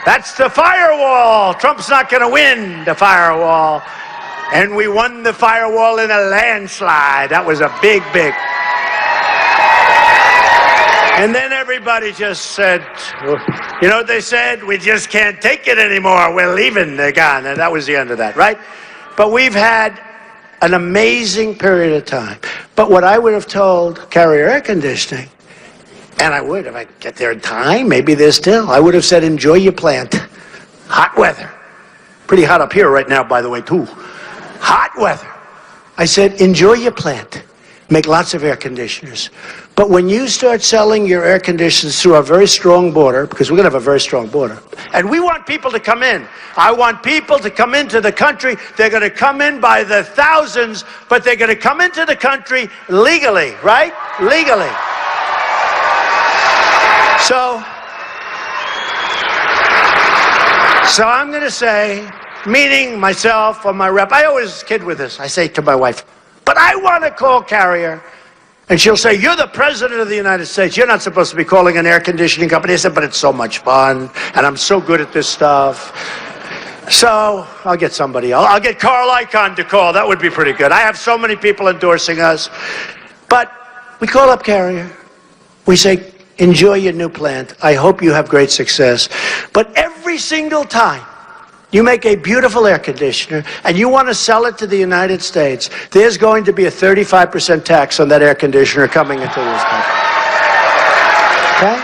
that's the firewall. Trump's not going to win the firewall. And we won the firewall in a landslide. That was a big, big. And then everybody just said, you know what they said? We just can't take it anymore. We're leaving. They're gone. And that was the end of that, right? But we've had an amazing period of time. But what I would have told Carrier Air Conditioning, and I would, if I get there in time, maybe there's still, I would have said, enjoy your plant. Hot weather. Pretty hot up here right now, by the way, too. Hot weather. I said, enjoy your plant. Make lots of air conditioners. But when you start selling your air conditioners through a very strong border, because we're going to have a very strong border, and we want people to come in. I want people to come into the country. They're going to come in by the thousands, but they're going to come into the country legally, right? Legally. So I'm going to say, meaning myself or my rep, I always kid with this. I say to my wife, but I want to call Carrier. And she'll say, you're the president of the United States. You're not supposed to be calling an air conditioning company. I said, but it's so much fun, and I'm so good at this stuff. So I'll get somebody else. I'll get Carl Icahn to call. That would be pretty good. I have so many people endorsing us. But we call up Carrier. We say, enjoy your new plant. I hope you have great success. But every single time you make a beautiful air conditioner and you want to sell it to the United States, there's going to be a 35% tax on that air conditioner coming into this country. Okay?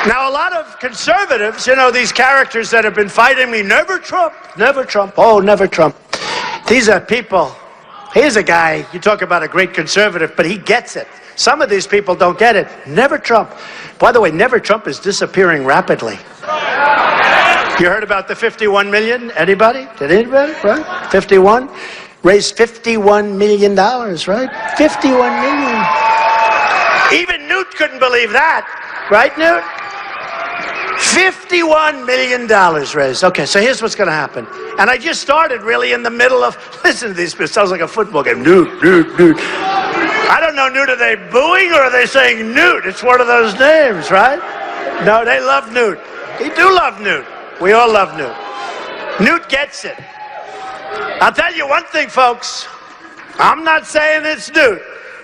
Now, a lot of conservatives, you know, these characters that have been fighting me, never Trump, oh, never Trump. These are people. Here's a guy, you talk about a great conservative, but he gets it. Some of these people don't get it. Never Trump. By the way, never Trump is disappearing rapidly. You heard about the 51 million? Anybody? Did anybody? Right? 51? Raised $51 million, right? 51 million. Even Newt couldn't believe that. Right, Newt? $51 million raised. Okay, so here's what's going to happen. And I just started really in the middle of, listen to these, it sounds like a football game. Newt, Newt, Newt. I don't know, Newt, are they booing or are they saying Newt? It's one of those names, right? No, they love Newt. They do love Newt. We all love Newt. Newt gets it. I'll tell you one thing, folks. I'm not saying it's Newt.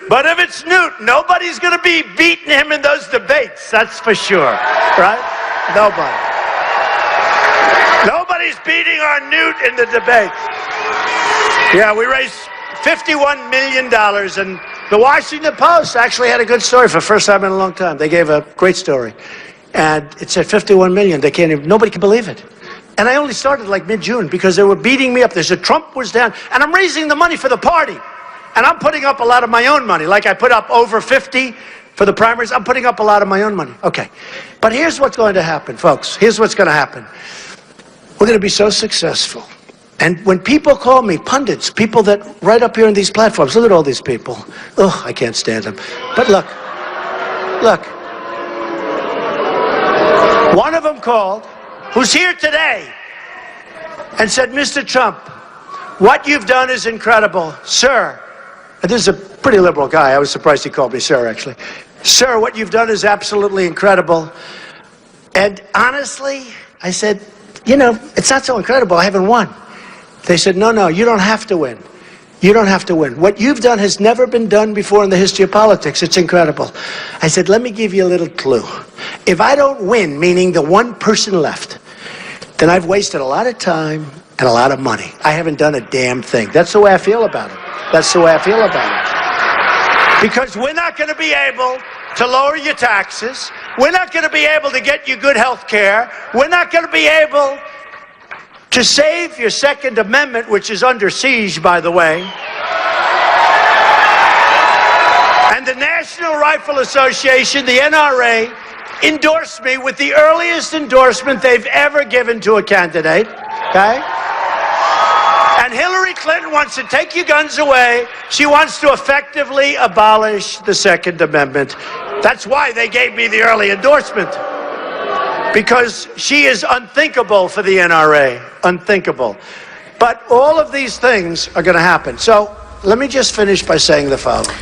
But if it's Newt, nobody's going to be beating him in those debates. That's for sure. Right? Nobody. Nobody's beating our Newt in the debates. Yeah, we raised $51 million. And the Washington Post actually had a good story for the first time in a long time. They gave a great story. And it said 51 million. They can't even, nobody can believe it. And I only started like mid-June because they were beating me up. They said Trump was down. And I'm raising the money for the party. And I'm putting up a lot of my own money. Like I put up over 50 for the primaries. I'm putting up a lot of my own money. Okay. But here's what's going to happen, folks. Here's what's going to happen. We're going to be so successful. And when people call me pundits, people that right up here on these platforms, look at all these people. Oh, I can't stand them. But look. One of them called, who's here today, and said, Mr. Trump, what you've done is incredible. Sir, and this is a pretty liberal guy. I was surprised he called me sir, actually. Sir, what you've done is absolutely incredible. And honestly, I said, you know, it's not so incredible. I haven't won. They said, no, you don't have to win. You don't have to win. What you've done has never been done before in the history of politics. It's incredible. I said, let me give you a little clue. If I don't win, meaning the one person left, then I've wasted a lot of time and a lot of money. I haven't done a damn thing. That's the way I feel about it. That's the way I feel about it. Because we're not going to be able to lower your taxes. We're not going to be able to get you good health care. We're not going to be able to save your Second Amendment, which is under siege, by the way. And the National Rifle Association, the NRA, endorsed me with the earliest endorsement they've ever given to a candidate, okay? And Hillary Clinton wants to take your guns away. She wants to effectively abolish the Second Amendment. That's why they gave me the early endorsement. Because she is unthinkable for the NRA, unthinkable. But all of these things are going to happen. So let me just finish by saying the following.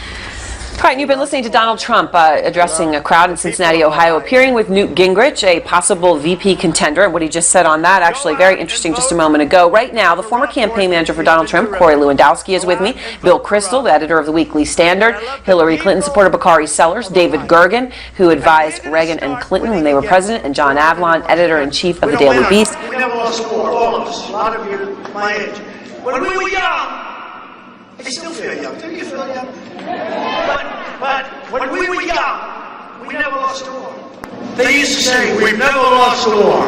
All right, and you've been listening to Donald Trump addressing a crowd in Cincinnati, Ohio, appearing with Newt Gingrich, a possible VP contender, and what he just said on that, actually very interesting just a moment ago. Right now, the former campaign manager for Donald Trump, Corey Lewandowski, is with me, Bill Kristol, the editor of the Weekly Standard, Hillary Clinton supporter Bakari Sellers, David Gergen, who advised Reagan and Clinton when they were president, and John Avlon, editor-in-chief of the Daily Beast. We never lost war, all of us, a lot of you my age. When we were young, I still feel young. Do you feel young? But when we were young, we never lost a war. They used to say, we've never lost a war.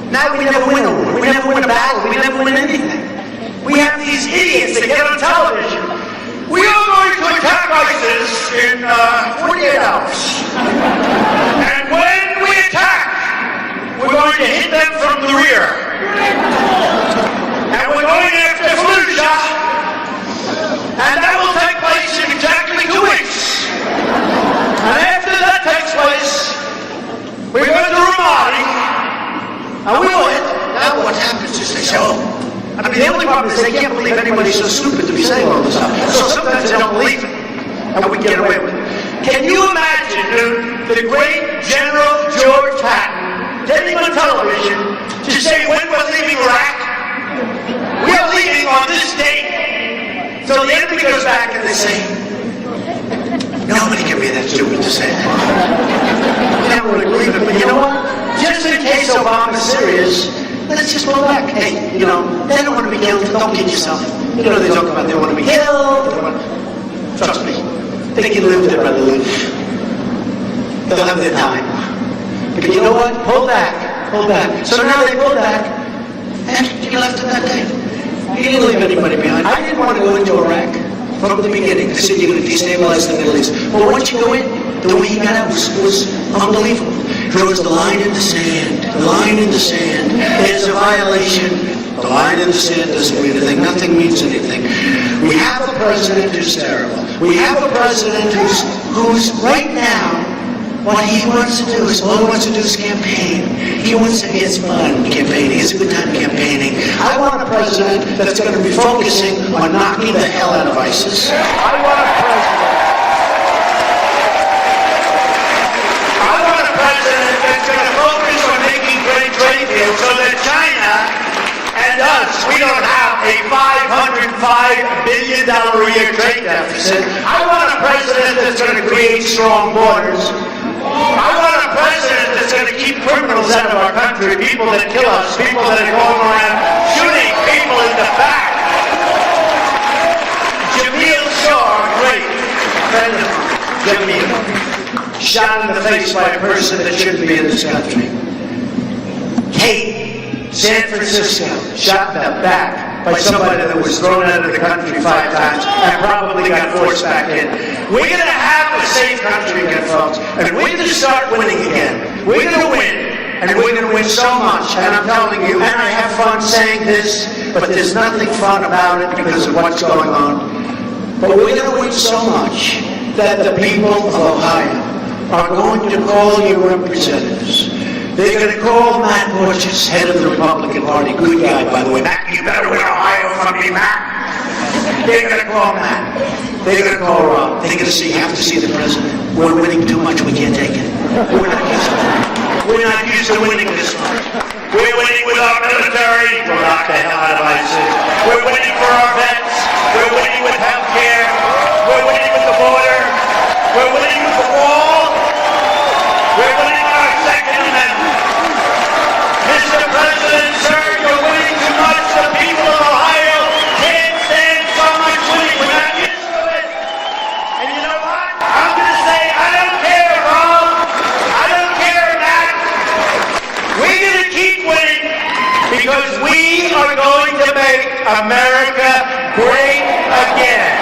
Now we never win a war. We never win a battle. We never win anything. We have these idiots that get on television. We are going to attack ISIS in 48 hours. And when we attack, we're going to hit them from the rear. And we're going after Fallujah. And that will take place in exactly 2 weeks. And after that takes place, we're going to Ramadi, and we will hit. Now what happens is they say, oh, I mean, the only problem is they can't believe anybody's so stupid to be saying all this stuff. So sometimes they don't believe it, and we get away with it. Can you imagine, dude, the great General George Patton getting on television to say when we're leaving Iraq? We are leaving on this date. So the enemy goes back and they say, nobody can be that stupid to say that. You never would believe it, but you know what? Just in case Obama's serious, let's just pull back. Hey, you know, they don't want to be killed. Don't kid yourself. You know, they talk about they want to be killed. Trust me, they can live their other life. They'll have their time. But you know what? Pull back. Pull back. So now they pull back, and you left it that day. You didn't leave anybody behind. I didn't want to go into Iraq from the beginning. I said you're going to destabilize the Middle East. But once you go in, the way he got out was unbelievable. Draws the line in the sand. The line in the sand is a violation. The line in the sand doesn't mean anything. Nothing means anything. We have a president who's terrible. We have a president who's right now What he wants to do is, all he wants to do is campaign. He wants to, it's fun campaigning. It's a good time campaigning. I want a president that's going to be focusing on knocking the hell out of ISIS. I want a president that's going to focus on making great trade deals so that China and us, we don't have a $505 billion a year trade deficit. I want a president that's going to create strong borders. I want a president that's going to keep criminals out of our country, people that kill us, people that are going around shooting people in the back. Jamil Shaw, great friend of mine, Jamil, shot in the face by a person that shouldn't be in this country. Kate, San Francisco, shot in the back by somebody that was thrown out of the country 5 times and probably got forced back in. We're going to have a safe country again, folks, and we're going to start winning again. We're going to win, and we're going to win so much, and I'm telling you, and I have fun saying this, but there's nothing fun about it because of what's going on. But we're going to win so much that the people of Ohio are going to call you representatives. They're going to call Matt Borges, head of the Republican Party, good guy, by the way. Matt, you better win Ohio from me, Matt. They're going to call Matt. They're going to call Rob. They're going to say, you have to see the president. We're winning too much. We can't take it. We're not used to it. We're not used to winning this much. We're winning with our military. We'll knock the hell out of ISIS. We're winning for our vets. We're winning with health care. We're winning with the border. We're winning with the wall. We're winning our Second Amendment. Mr. President, sir, you're winning too much. The people of Ohio can't stand so much winning. We're not used to it. And you know what? I'm going to say, I don't care, Rob. I don't care, Matt. We're going to keep winning because we are going to make America great again.